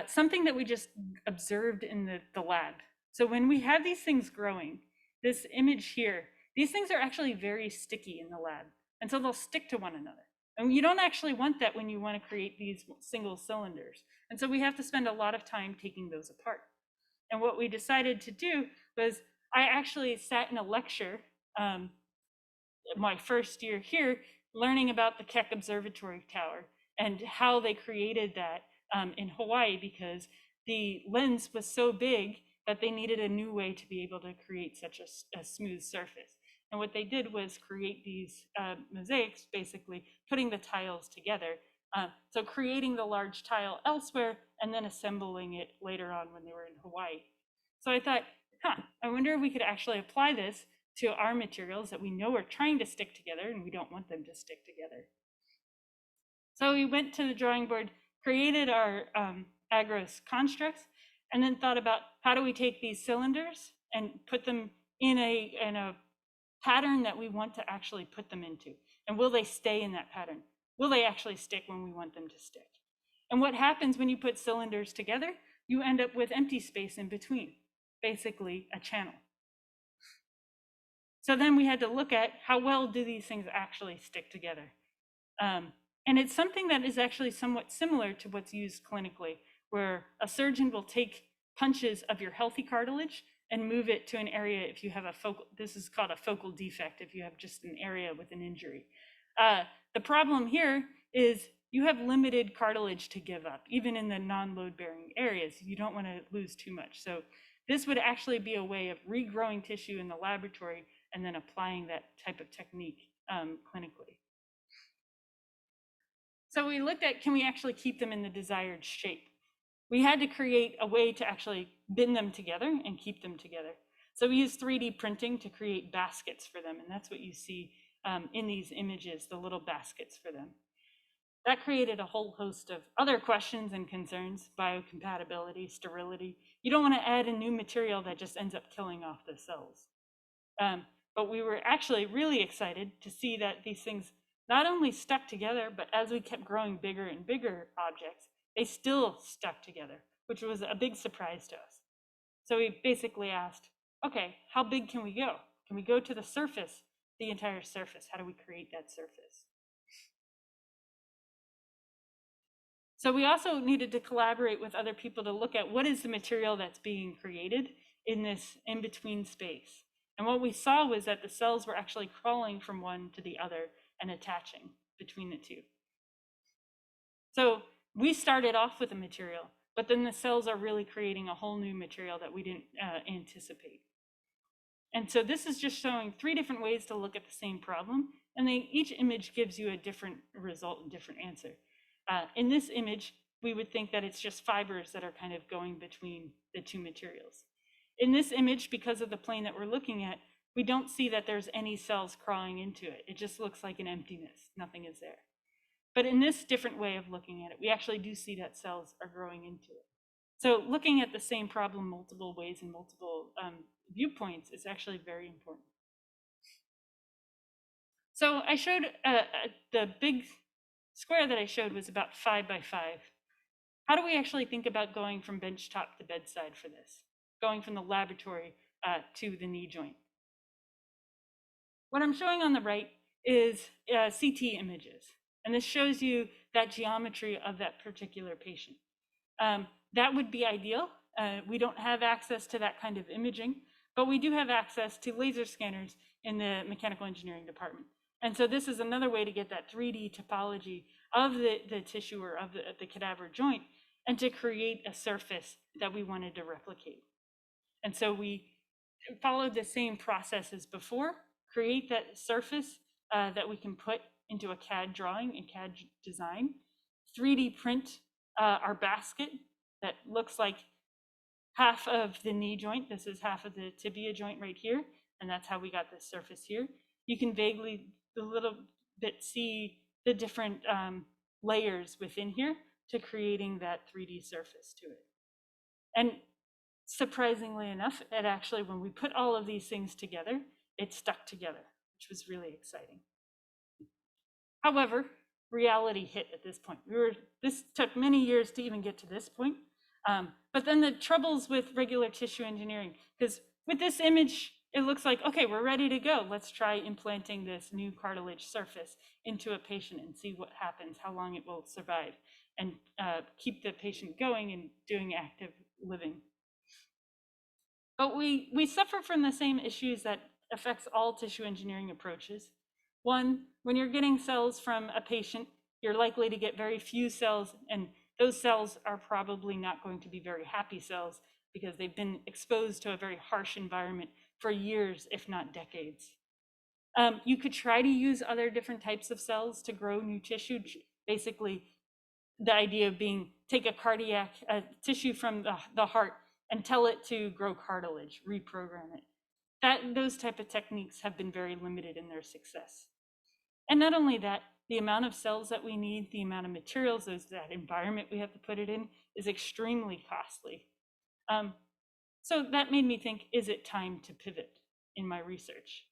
something that we just observed in the lab. So when we have these things growing, this image here, these things are actually very sticky in the lab. And so they'll stick to one another. And you don't actually want that when you want to create these single cylinders. And so we have to spend a lot of time taking those apart. And what we decided to do was I actually sat in a lecture my first year here, learning about the Keck Observatory Tower and how they created that in Hawaii, because the lens was so big that they needed a new way to be able to create such a smooth surface. And what they did was create these mosaics, basically putting the tiles together. So creating the large tile elsewhere and then assembling it later on when they were in Hawaii. So I thought, I wonder if we could actually apply this to our materials that we know are trying to stick together and we don't want them to stick together. So we went to the drawing board, created our Agros constructs, and then thought about how do we take these cylinders and put them in a pattern that we want to actually put them into. And will they stay in that pattern? Will they actually stick when we want them to stick? And what happens when you put cylinders together? You end up with empty space in between, basically a channel. So then we had to look at how well do these things actually stick together. And it's something that is actually somewhat similar to what's used clinically, where a surgeon will take punches of your healthy cartilage and move it to an area if you have a focal, this is called a focal defect, if you have just an area with an injury. The problem here is you have limited cartilage to give up, even in the non-load bearing areas. You don't want to lose too much. So this would actually be a way of regrowing tissue in the laboratory and then applying that type of technique clinically. So we looked at, can we actually keep them in the desired shape? We had to create a way to actually bend them together and keep them together. So we used 3D printing to create baskets for them. And that's what you see in these images, the little baskets for them. That created a whole host of other questions and concerns: biocompatibility, sterility. You don't want to add a new material that just ends up killing off the cells. But we were actually really excited to see that these things not only stuck together, but as we kept growing bigger and bigger objects, they still stuck together, which was a big surprise to us. So we basically asked, okay, how big can we go? Can we go to the surface, the entire surface? How do we create that surface? So we also needed to collaborate with other people to look at what is the material that's being created in this in-between space. And what we saw was that the cells were actually crawling from one to the other and attaching between the two. So we started off with a material, but then the cells are really creating a whole new material that we didn't anticipate. And so this is just showing 3 different ways to look at the same problem, and each image gives you a different result and different answer. In this image, we would think that it's just fibers that are kind of going between the 2 materials. In this image, because of the plane that we're looking at, we don't see that there's any cells crawling into it. It just looks like an emptiness. Nothing is there. But in this different way of looking at it, we actually do see that cells are growing into it. So looking at the same problem multiple ways and multiple viewpoints is actually very important. So I showed the big square that I showed was about 5 by 5. How do we actually think about going from benchtop to bedside for this? Going from the laboratory to the knee joint. What I'm showing on the right is CT images. And this shows you that geometry of that particular patient. That would be ideal. We don't have access to that kind of imaging, but we do have access to laser scanners in the mechanical engineering department. And so this is another way to get that 3D topology of the tissue or of the cadaver joint and to create a surface that we wanted to replicate. And so we followed the same process as before, create that surface that we can put into a CAD drawing and CAD design, 3D print our basket that looks like half of the knee joint. This is half of the tibia joint right here. and that's how we got this surface here. You can vaguely, a little bit, see the different layers within here to creating that 3D surface to it. And surprisingly enough, it actually, when we put all of these things together, it stuck together, which was really exciting. However, reality hit at this point. This took many years to even get to this point. But then the troubles with regular tissue engineering, because with this image, it looks like, okay, we're ready to go. Let's try implanting this new cartilage surface into a patient and see what happens, how long it will survive, and keep the patient going and doing active living. But we suffer from the same issues that affects all tissue engineering approaches. One, when you're getting cells from a patient, you're likely to get very few cells, and those cells are probably not going to be very happy cells because they've been exposed to a very harsh environment for years, if not decades. You could try to use other different types of cells to grow new tissue. Basically, the idea of being, take a cardiac tissue from the heart and tell it to grow cartilage, reprogram it. Those type of techniques have been very limited in their success. And not only that, the amount of cells that we need, the amount of materials, that environment we have to put it in, is extremely costly. So that made me think, is it time to pivot in my research?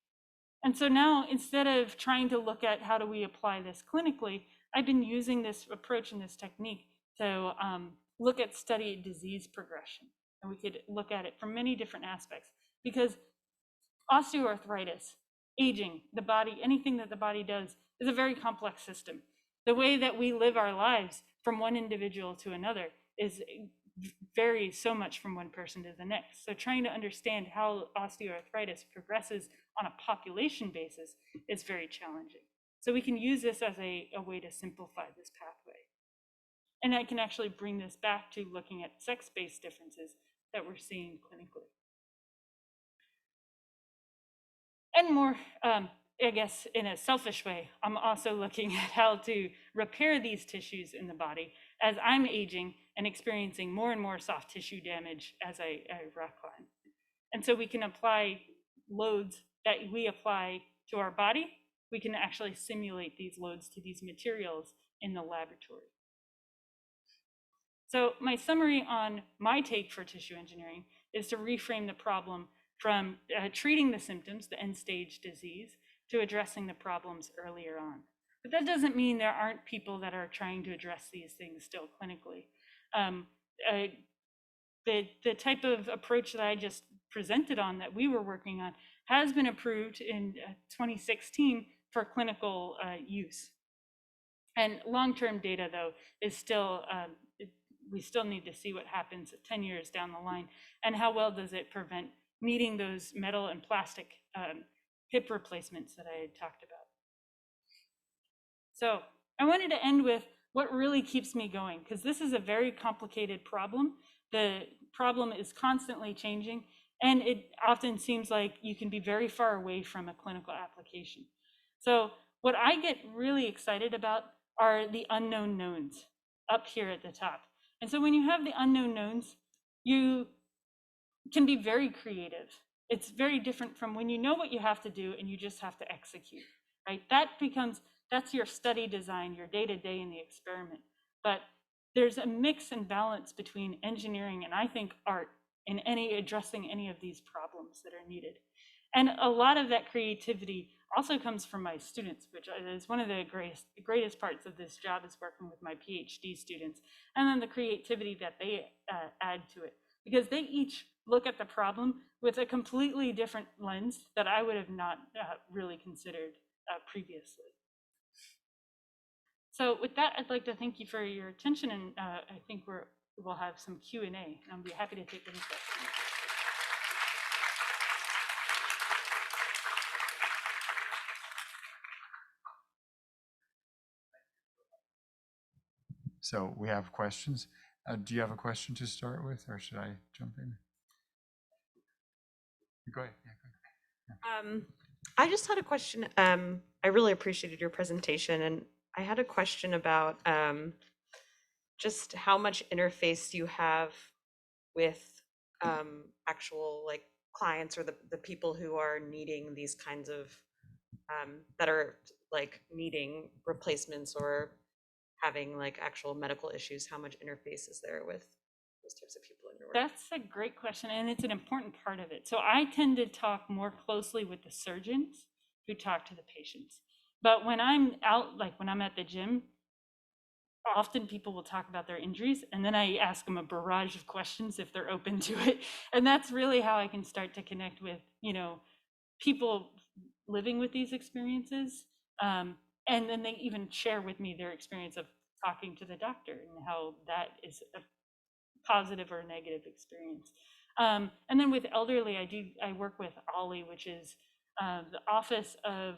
And so now, instead of trying to look at how do we apply this clinically, I've been using this approach and this technique to look at study disease progression. And we could look at it from many different aspects, because osteoarthritis, aging, the body, anything that the body does is a very complex system. The way that we live our lives from one individual to another varies so much from one person to the next. So trying to understand how osteoarthritis progresses on a population basis is very challenging. So we can use this as a way to simplify this pathway. And I can actually bring this back to looking at sex-based differences that we're seeing clinically. And more, I guess, in a selfish way, I'm also looking at how to repair these tissues in the body as I'm aging and experiencing more and more soft tissue damage as I rock climb. And so we can apply loads that we apply to our body. We can actually simulate these loads to these materials in the laboratory. So my summary on my take for tissue engineering is to reframe the problem from treating the symptoms, the end-stage disease, to addressing the problems earlier on. But that doesn't mean there aren't people that are trying to address these things still clinically. The type of approach that I just presented on, that we were working on, has been approved in 2016 for clinical use. And long-term data, though, is still, we still need to see what happens 10 years down the line, and how well does it prevent needing those metal and plastic hip replacements that I had talked about. So I wanted to end with what really keeps me going, because this is a very complicated problem. The problem is constantly changing, and it often seems like you can be very far away from a clinical application. So what I get really excited about are the unknown knowns up here at the top. And so when you have the unknown knowns, you can be very creative. It's very different from when you know what you have to do and you just have to execute, right? That's your study design, your day-to-day in the experiment. But there's a mix and balance between engineering and, I think, art in addressing any of these problems that are needed. And a lot of that creativity also comes from my students, which is one of the greatest parts of this job, is working with my PhD students, and then the creativity that they add to it, because they each look at the problem with a completely different lens that I would have not really considered previously. So with that, I'd like to thank you for your attention, and I think we'll have some Q&A, and I'll be happy to take any questions. So we have questions. Do you have a question to start with, or should I jump in? Go ahead. Yeah, go ahead. I just had a question. I really appreciated your presentation, and I had a question about just how much interface you have with actual like clients or the people who are needing these kinds of that are like needing replacements or having like actual medical issues, how much interface is there with those types of people in your work? That's a great question, and it's an important part of it. So I tend to talk more closely with the surgeons who talk to the patients. But when I'm out, like when I'm at the gym, often people will talk about their injuries, and then I ask them a barrage of questions if they're open to it. And that's really how I can start to connect with, people living with these experiences. And then they even share with me their experience of talking to the doctor and how that is a positive or negative experience. And then with elderly, I work with OLLI, which is the Office of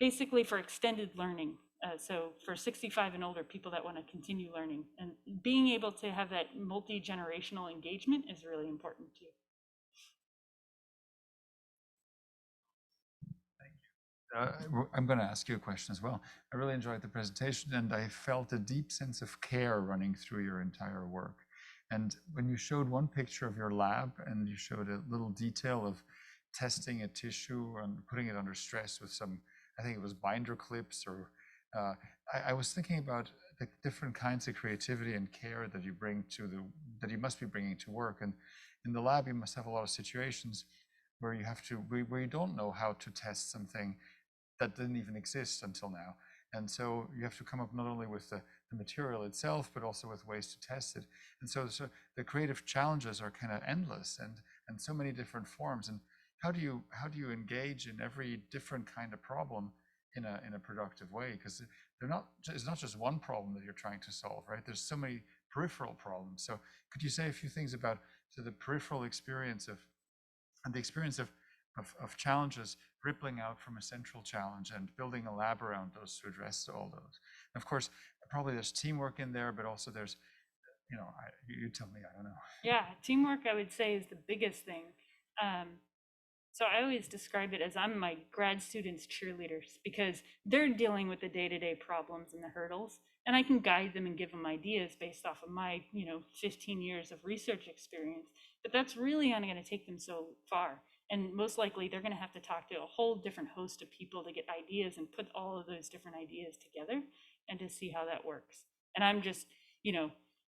basically for extended learning. So for 65 and older people that want to continue learning, and being able to have that multi-generational engagement is really important too. I'm going to ask you a question as well. I really enjoyed the presentation, and I felt a deep sense of care running through your entire work. And when you showed one picture of your lab and you showed a little detail of testing a tissue and putting it under stress with some, I think it was binder clips, or I was thinking about the different kinds of creativity and care that you bring to that you must be bringing to work. And in the lab, you must have a lot of situations where you have to, where you don't know how to test something that didn't even exist until now. And so you have to come up not only with the material itself, but also with ways to test it. And so the creative challenges are kind of endless and so many different forms. And how do you engage in every different kind of problem in a productive way? Because it's not just one problem that you're trying to solve, right? There's so many peripheral problems. So could you say a few things about the peripheral experience of, and the experience of challenges rippling out from a central challenge and building a lab around those to address all those? And of course, probably there's teamwork in there, but also there's, you tell me, I don't know. Yeah, teamwork, I would say, is the biggest thing. So I always describe it as I'm my grad students' cheerleaders, because they're dealing with the day-to-day problems and the hurdles, and I can guide them and give them ideas based off of my, 15 years of research experience. But that's really only going to take them so far. And most likely they're going to have to talk to a whole different host of people to get ideas and put all of those different ideas together and to see how that works. And I'm just,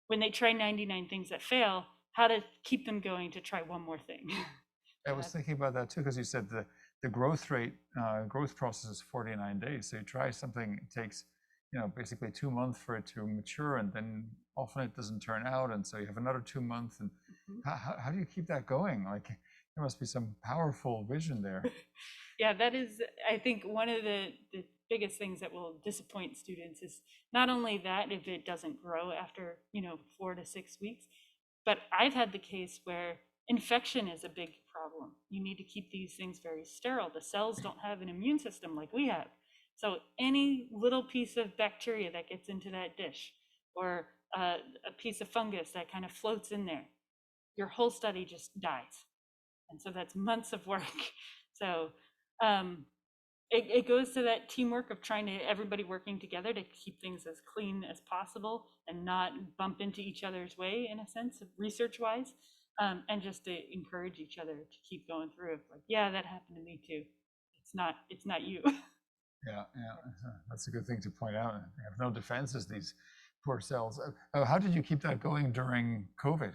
when they try 99 things that fail, how to keep them going to try one more thing. I was thinking about that too, because you said the growth process is 49 days. So you try something, it takes, basically 2 months for it to mature, and then often it doesn't turn out. And so you have another 2 months. And how do you keep that going? Like, there must be some powerful vision there. Yeah, that is, I think, one of the biggest things that will disappoint students is not only that if it doesn't grow after, 4 to 6 weeks, but I've had the case where infection is a big problem. You need to keep these things very sterile. The cells don't have an immune system like we have. So any little piece of bacteria that gets into that dish, or a piece of fungus that kind of floats in there, your whole study just dies. And so that's months of work. So it goes to that teamwork of trying to everybody working together to keep things as clean as possible and not bump into each other's way, in a sense, research wise. And just to encourage each other to keep going through it. Like, yeah, that happened to me too. It's not you. Yeah, that's a good thing to point out. They have no defenses, these poor cells. How did you keep that going during COVID?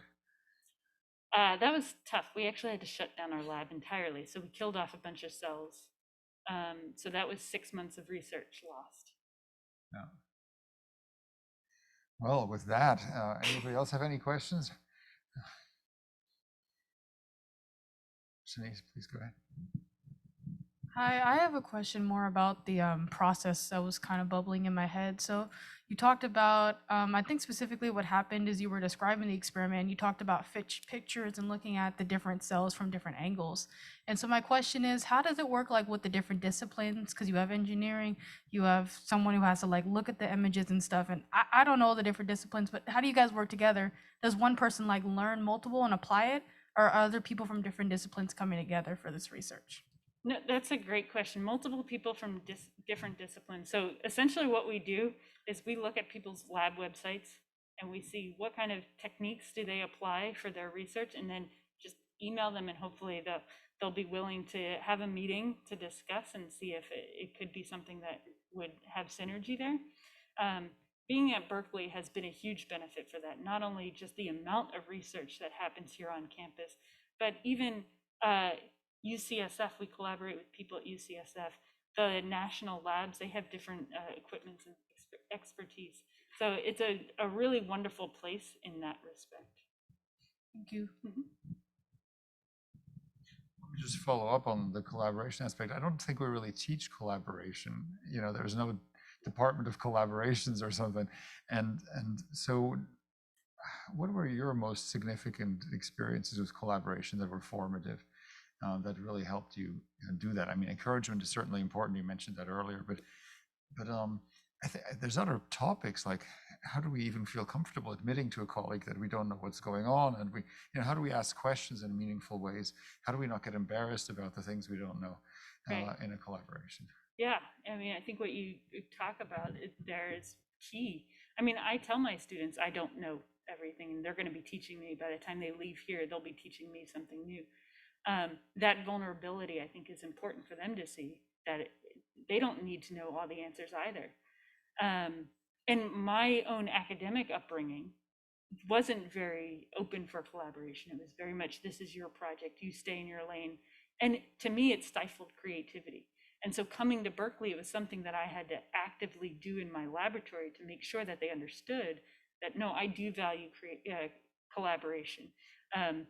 That was tough. We actually had to shut down our lab entirely. So we killed off a bunch of cells. So that was 6 months of research lost. Yeah. Well, with that, anybody else have any questions? Shanice, please go ahead. Hi, I have a question more about the process that was kind of bubbling in my head. So you talked about, I think specifically what happened is you were describing the experiment. You talked about pictures and looking at the different cells from different angles. And so my question is, how does it work like with the different disciplines? Because you have engineering, you have someone who has to like look at the images and stuff. And I don't know the different disciplines, but how do you guys work together? Does one person like learn multiple and apply it? Or are other people from different disciplines coming together for this research? No, that's a great question. Multiple people from different disciplines. So essentially what we do is we look at people's lab websites and we see what kind of techniques do they apply for their research, and then just email them, and hopefully they'll be willing to have a meeting to discuss and see if it could be something that would have synergy there. Being at Berkeley has been a huge benefit for that, not only just the amount of research that happens here on campus, but even UCSF, we collaborate with people at UCSF. The national labs, they have different equipments and expertise. So it's a really wonderful place in that respect. Thank you. Just follow up on the collaboration aspect. I don't think we really teach collaboration. You know, there's no department of collaborations or something. And so what were your most significant experiences with collaboration that were formative, that really helped you, do that? I mean, encouragement is certainly important. You mentioned that earlier, but I think there's other topics like, how do we even feel comfortable admitting to a colleague that we don't know what's going on? And how do we ask questions in meaningful ways? How do we not get embarrassed about the things we don't know in a collaboration? Yeah, I mean, I think what you talk about there is key. I mean, I tell my students I don't know everything, and they're going to be teaching me. By the time they leave here, they'll be teaching me something new. That vulnerability, I think, is important for them to see that they don't need to know all the answers either. And my own academic upbringing wasn't very open for collaboration. It was very much, this is your project, you stay in your lane. And to me, it stifled creativity. And so coming to Berkeley, it was something that I had to actively do in my laboratory to make sure that they understood that, no, I do value collaboration. And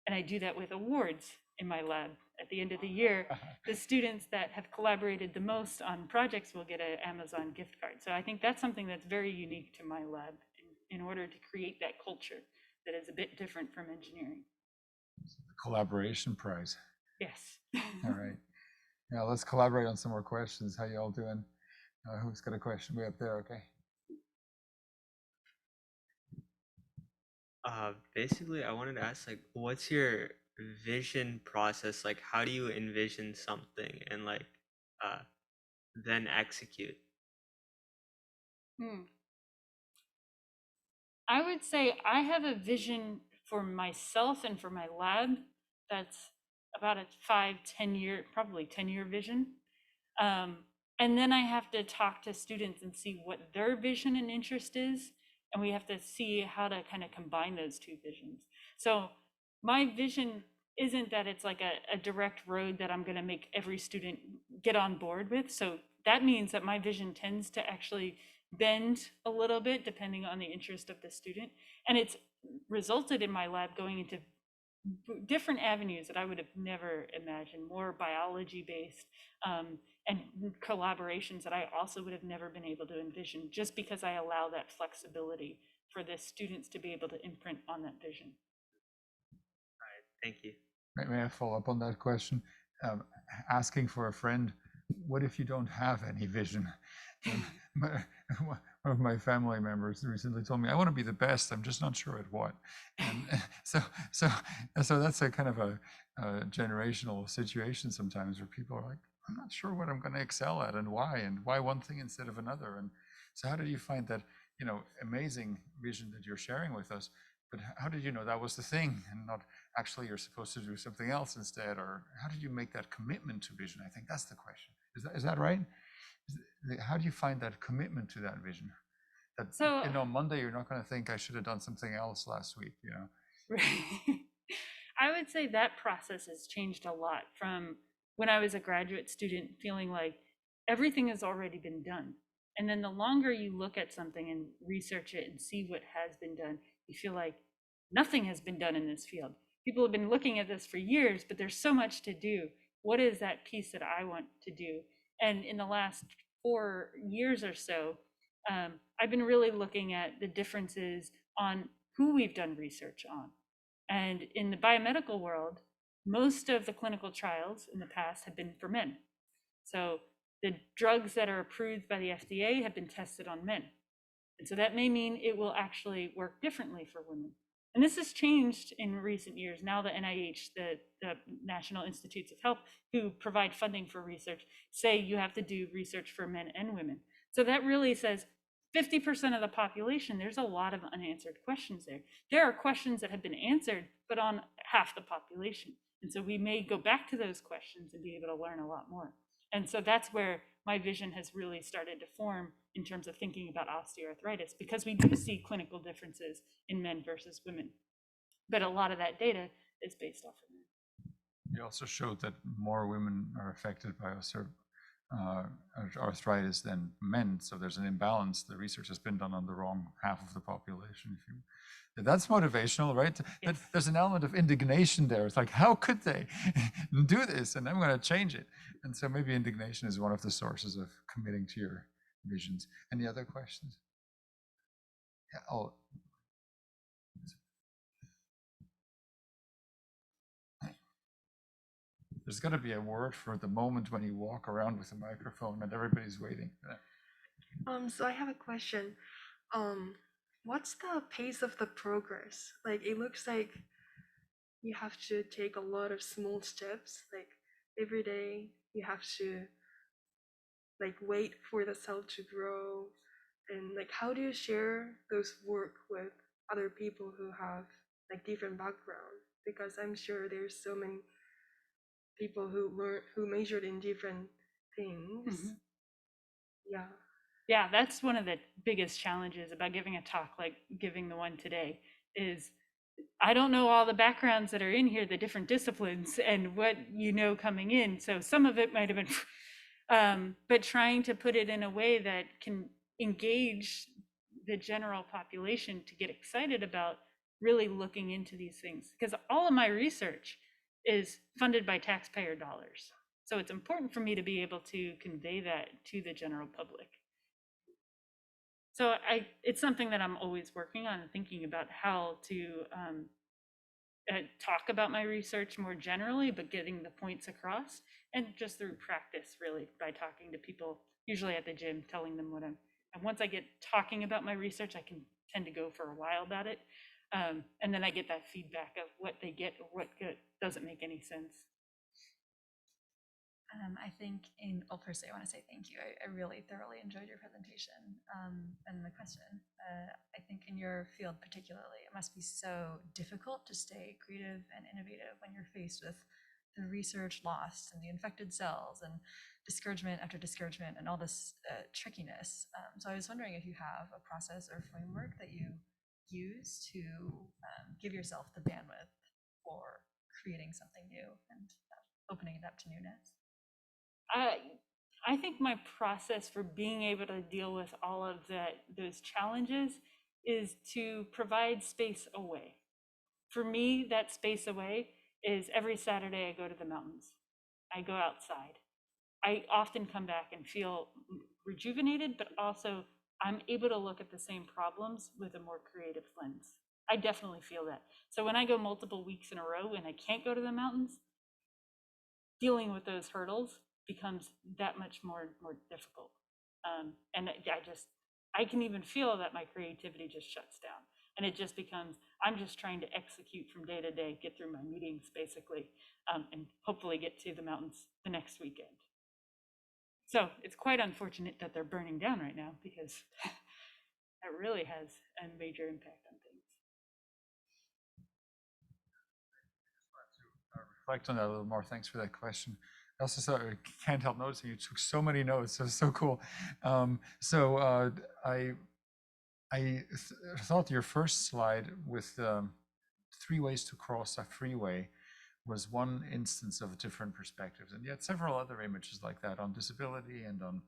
I do that with awards in my lab. At the end of the year, the students that have collaborated the most on projects will get an Amazon gift card. So I think that's something that's very unique to my lab in order to create that culture that is a bit different from engineering. Collaboration prize. Yes. All right. Now let's collaborate on some more questions. How you all doing? Who's got a question? Way up there, okay. Basically, I wanted to ask, like, what's your vision process? Like, how do you envision something and like then execute? I would say I have a vision for myself and for my lab that's about a 5-10 year, probably 10-year vision. And then I have to talk to students and see what their vision and interest is. And we have to see how to kind of combine those two visions. So my vision isn't that it's like a direct road that I'm going to make every student get on board with. So that means that my vision tends to actually bend a little bit depending on the interest of the student. And it's resulted in my lab going into different avenues that I would have never imagined, more biology based, and collaborations that I also would have never been able to envision, just because I allow that flexibility for the students to be able to imprint on that vision. All right, thank you. May I follow up on that question? Asking for a friend, what if you don't have any vision? One of my family members recently told me, I want to be the best, I'm just not sure at what. And so that's a kind of a generational situation sometimes, where people are like, I'm not sure what I'm going to excel at and why one thing instead of another. And so how did you find that, amazing vision that you're sharing with us, but how did you know that was the thing and not actually you're supposed to do something else instead? Or how did you make that commitment to vision? I think that's the question. Is that right? How do you find that commitment to that vision? That, So, on Monday, you're not going to think I should have done something else last week, right. I would say that process has changed a lot from when I was a graduate student, feeling like everything has already been done. And then the longer you look at something and research it and see what has been done, you feel like nothing has been done in this field. People have been looking at this for years, but there's so much to do. What is that piece that I want to do? And in the last 4 years or so, I've been really looking at the differences on who we've done research on. And in the biomedical world, most of the clinical trials in the past have been for men. So the drugs that are approved by the FDA have been tested on men. And so that may mean it will actually work differently for women. And this has changed in recent years. Now the NIH, the National Institutes of Health, who provide funding for research, say you have to do research for men and women. So that really says 50% of the population, there's a lot of unanswered questions there. There are questions that have been answered, but on half the population. And so we may go back to those questions and be able to learn a lot more. And so that's where my vision has really started to form in terms of thinking about osteoarthritis, because we do see clinical differences in men versus women. But a lot of that data is based off of men. You also showed that more women are affected by arthritis than men, so there's an imbalance. The research has been done on the wrong half of the population. That's motivational, right? Yes. There's an element of indignation there. It's like, how could they do this? And I'm going to change it. And so maybe indignation is one of the sources of committing to your visions. Any other questions? Yeah. Oh. There's got to be a word for the moment when you walk around with a microphone and everybody's waiting. So I have a question. What's the pace of the progress? Like, it looks like you have to take a lot of small steps. Like, every day you have to like wait for the cell to grow. And like, how do you share those work with other people who have like different background? Because I'm sure there's so many people who majored in different things. Yeah. Yeah, that's one of the biggest challenges about giving a talk like giving the one today is I don't know all the backgrounds that are in here, the different disciplines and what you know coming in. So some of it might have been, but trying to put it in a way that can engage the general population to get excited about really looking into these things. Because all of my research is funded by taxpayer dollars. So it's important for me to be able to convey that to the general public. So it's something that I'm always working on and thinking about how to talk about my research more generally, but getting the points across, and just through practice, really, by talking to people, usually at the gym, telling them what I'm. And once I get talking about my research, I can tend to go for a while about it, and then I get that feedback of what they get or what doesn't make any sense. I think first I want to say thank you. I really thoroughly enjoyed your presentation and the question. I think in your field particularly, it must be so difficult to stay creative and innovative when you're faced with the research lost and the infected cells and discouragement after discouragement and all this trickiness. So I was wondering if you have a process or framework that you use to give yourself the bandwidth for creating something new and opening it up to newness. I think my process for being able to deal with all of those challenges is to provide space away. For me, that space away is every Saturday I go to the mountains. I go outside. I often come back and feel rejuvenated, but also I'm able to look at the same problems with a more creative lens. I definitely feel that. So when I go multiple weeks in a row and I can't go to the mountains, dealing with those hurdles becomes that much more difficult. And I can even feel that my creativity just shuts down. And it just becomes, I'm just trying to execute from day to day, get through my meetings basically, and hopefully get to the mountains the next weekend. So it's quite unfortunate that they're burning down right now because that really has a major impact on things. Reflect on that a little more. Thanks for that question. I also can't help noticing you took so many notes. It was so cool. I thought your first slide with 3 ways to cross a freeway was one instance of different perspectives, and yet several other images like that on disability and on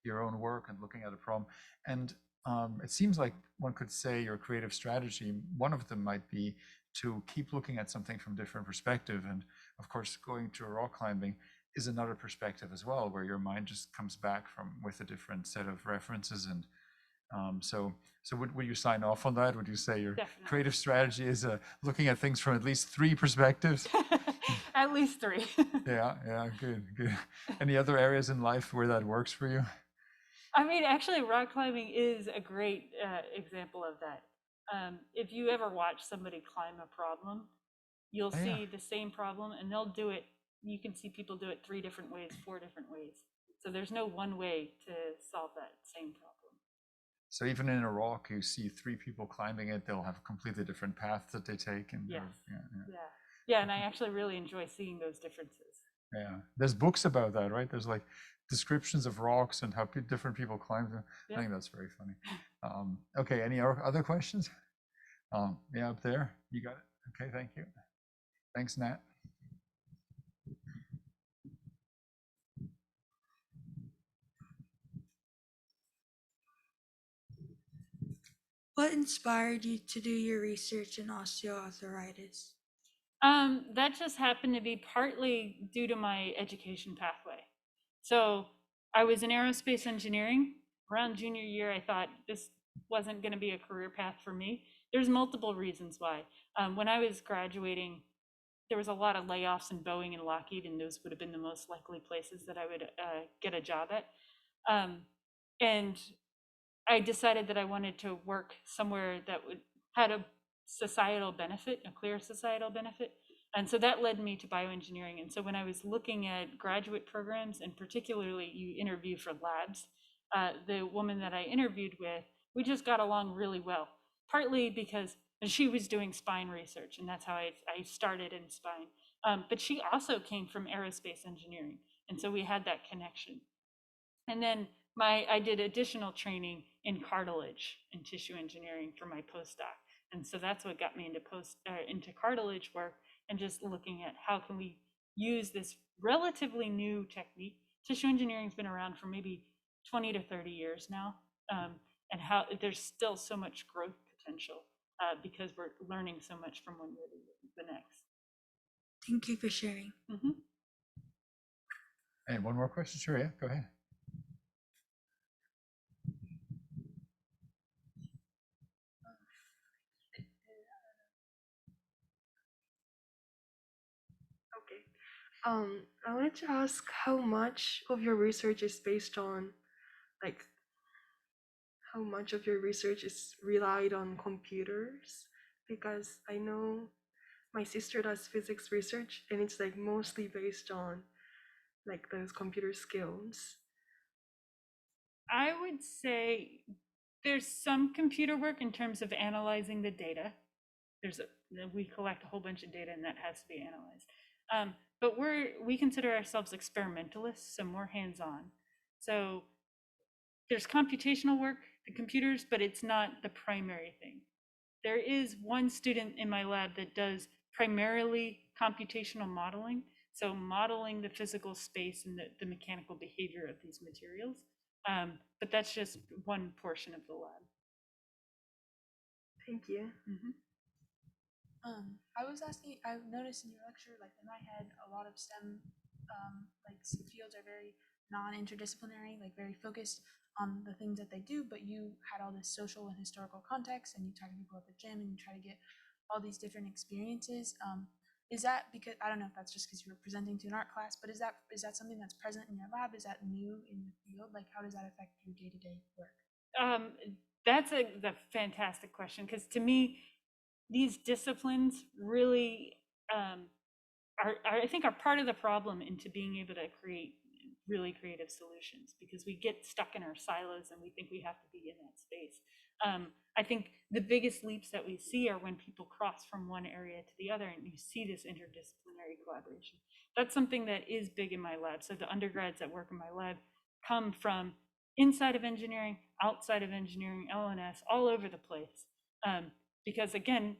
your own work and looking at a problem. And it seems like one could say your creative strategy, one of them might be to keep looking at something from different perspective. And of course, going to rock climbing is another perspective as well, where your mind just comes back with a different set of references. And so would you sign off on that? Would you say your Definitely. creative strategy is looking at things from at least 3 perspectives? At least 3. Yeah, good. Any other areas in life where that works for you? I mean, actually, rock climbing is a great example of that. If you ever watch somebody climb a problem, you'll see the same problem, and they'll do it. You can see people do it 3 different ways, 4 different ways. So there's no one way to solve that same problem. So even in a rock, you see 3 people climbing it, they'll have a completely different path that they take. And Yes. yeah. Yeah, and I actually really enjoy seeing those differences. Yeah, there's books about that, right? There's like descriptions of rocks and how different people climb them. I Yep. think that's very funny. Okay, any other questions? Yeah, up there, you got it. Okay, thank you. Thanks, Nat. What inspired you to do your research in osteoarthritis? That just happened to be partly due to my education pathway. So I was in aerospace engineering. Around junior year, I thought this wasn't going to be a career path for me. There's multiple reasons why. When I was graduating, there was a lot of layoffs in Boeing and Lockheed, and those would have been the most likely places that I would get a job at. And I decided that I wanted to work somewhere that had a societal benefit, a clear societal benefit. And so that led me to bioengineering. And so when I was looking at graduate programs, and particularly you interview for labs, the woman that I interviewed with, we just got along really well, partly because she was doing spine research, and that's how I started in spine. But she also came from aerospace engineering, and so we had that connection. And then I did additional training in cartilage and tissue engineering for my postdoc. And so that's what got me into cartilage work, and just looking at how can we use this relatively new technique. Tissue engineering has been around for maybe 20 to 30 years now, and how there's still so much growth potential because we're learning so much from one year to the next. Thank you for sharing. Mm-hmm. And one more question, sure, yeah, go ahead. I wanted to ask how much of your research is based on, like, how much of your research is relied on computers? Because I know my sister does physics research, and it's like mostly based on like those computer skills. I would say there's some computer work in terms of analyzing the data. We collect a whole bunch of data, and that has to be analyzed. But we consider ourselves experimentalists, so more hands-on. So there's computational work, the computers, but it's not the primary thing. There is one student in my lab that does primarily computational modeling, so modeling the physical space and the mechanical behavior of these materials. But that's just one portion of the lab. Thank you. Mm-hmm. I was asking, I've noticed in your lecture, like in my head, a lot of STEM fields are very non-interdisciplinary, like very focused on the things that they do, but you had all this social and historical context, and you talk to people at the gym, and you try to get all these different experiences. Is that because, I don't know if that's just because you were presenting to an art class, but is that something that's present in your lab? Is that new in the field? Like, how does that affect your day-to-day work? That's the fantastic question, because to me, these disciplines really I think are part of the problem into being able to create really creative solutions, because we get stuck in our silos and we think we have to be in that space. I think the biggest leaps that we see are when people cross from one area to the other, and you see this interdisciplinary collaboration. That's something that is big in my lab. So the undergrads that work in my lab come from inside of engineering, outside of engineering, LNS, all over the place. Because again,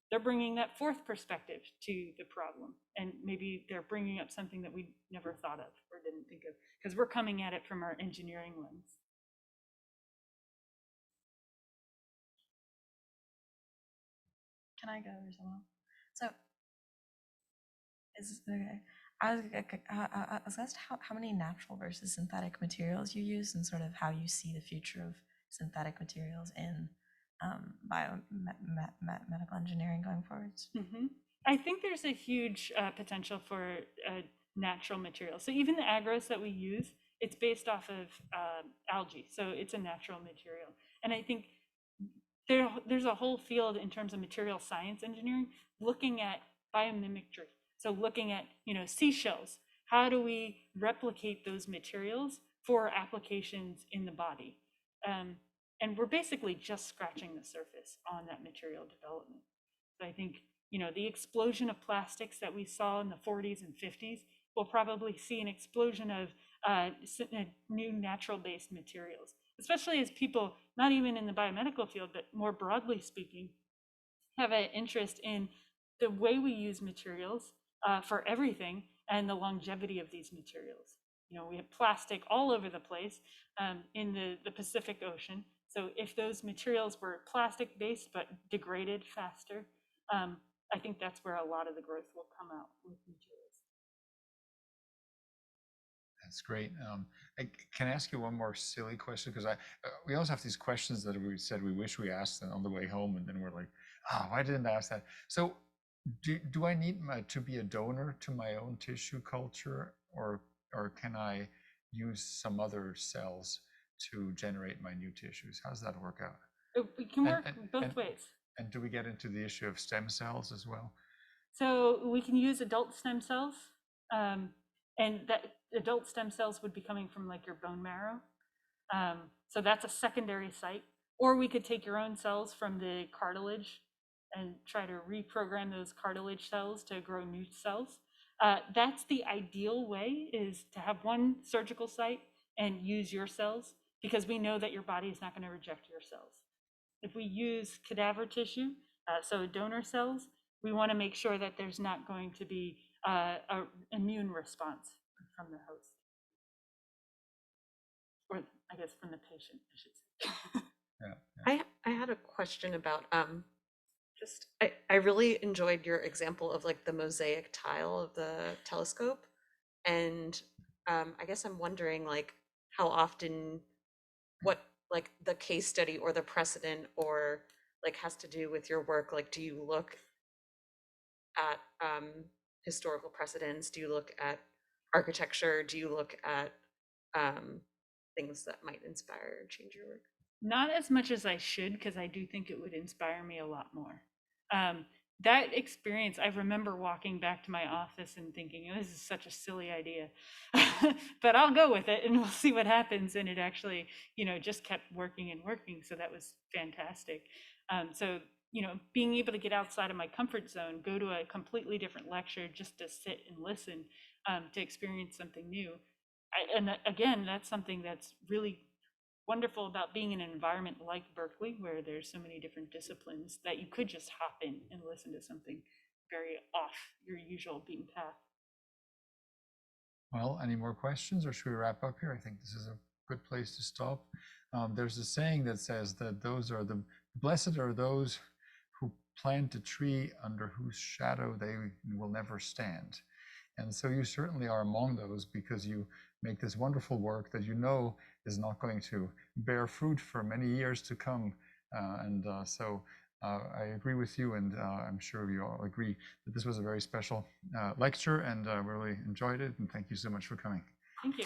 they're bringing that fourth perspective to the problem, and maybe they're bringing up something that we never thought of or didn't think of, because we're coming at it from our engineering lens. Can I go or someone? So, is okay. I was asked how many natural versus synthetic materials you use, and sort of how you see the future of synthetic materials in biomedical engineering going forwards. Mm-hmm. I think there's a huge potential for natural materials. So even the agros that we use, it's based off of algae, so it's a natural material. And I think there's a whole field in terms of material science engineering looking at biomimicry. So looking at, seashells, how do we replicate those materials for applications in the body? And we're basically just scratching the surface on that material development. So I think, the explosion of plastics that we saw in the 40s and 50s, we'll probably see an explosion of new natural-based materials, especially as people, not even in the biomedical field, but more broadly speaking, have an interest in the way we use materials for everything and the longevity of these materials. We have plastic all over the place in the Pacific Ocean. So if those materials were plastic-based but degraded faster, I think that's where a lot of the growth will come out with materials. That's great. Can I ask you one more silly question? Because we also have these questions that we said we wish we asked on the way home, and then we're like, why didn't I ask that? So do I need to be a donor to my own tissue culture, or can I use some other cells to generate my new tissues? How does that work out? It can work both ways. And do we get into the issue of stem cells as well? So we can use adult stem cells, and that adult stem cells would be coming from like your bone marrow. So that's a secondary site. Or we could take your own cells from the cartilage and try to reprogram those cartilage cells to grow new cells. That's the ideal way, is to have one surgical site and use your cells, because we know that your body is not going to reject your cells. If we use cadaver tissue, so donor cells, we want to make sure that there's not going to be an immune response from the host. Or I guess from the patient, I should say. Yeah. I had a question about I really enjoyed your example of like the mosaic tile of the telescope, and I guess I'm wondering like how often, what like the case study or the precedent or like has to do with your work. Like, do you look at historical precedents? Do you look at architecture? Do you look at things that might inspire or change your work? Not as much as I should, because I do think it would inspire me a lot more. That experience, I remember walking back to my office and thinking, this is such a silly idea, but I'll go with it and we'll see what happens. And it actually, just kept working and working. So that was fantastic. So, being able to get outside of my comfort zone, go to a completely different lecture just to sit and listen, to experience something new. And again, that's something that's really wonderful about being in an environment like Berkeley, where there's so many different disciplines, that you could just hop in and listen to something very off your usual beaten path. Well, any more questions, or should we wrap up here? I think this is a good place to stop. There's a saying that says that the blessed are those who plant a tree under whose shadow they will never stand. And so you certainly are among those, because you make this wonderful work that is not going to bear fruit for many years to come. So I agree with you, and I'm sure you all agree that this was a very special lecture, and we really enjoyed it. And thank you so much for coming. Thank you.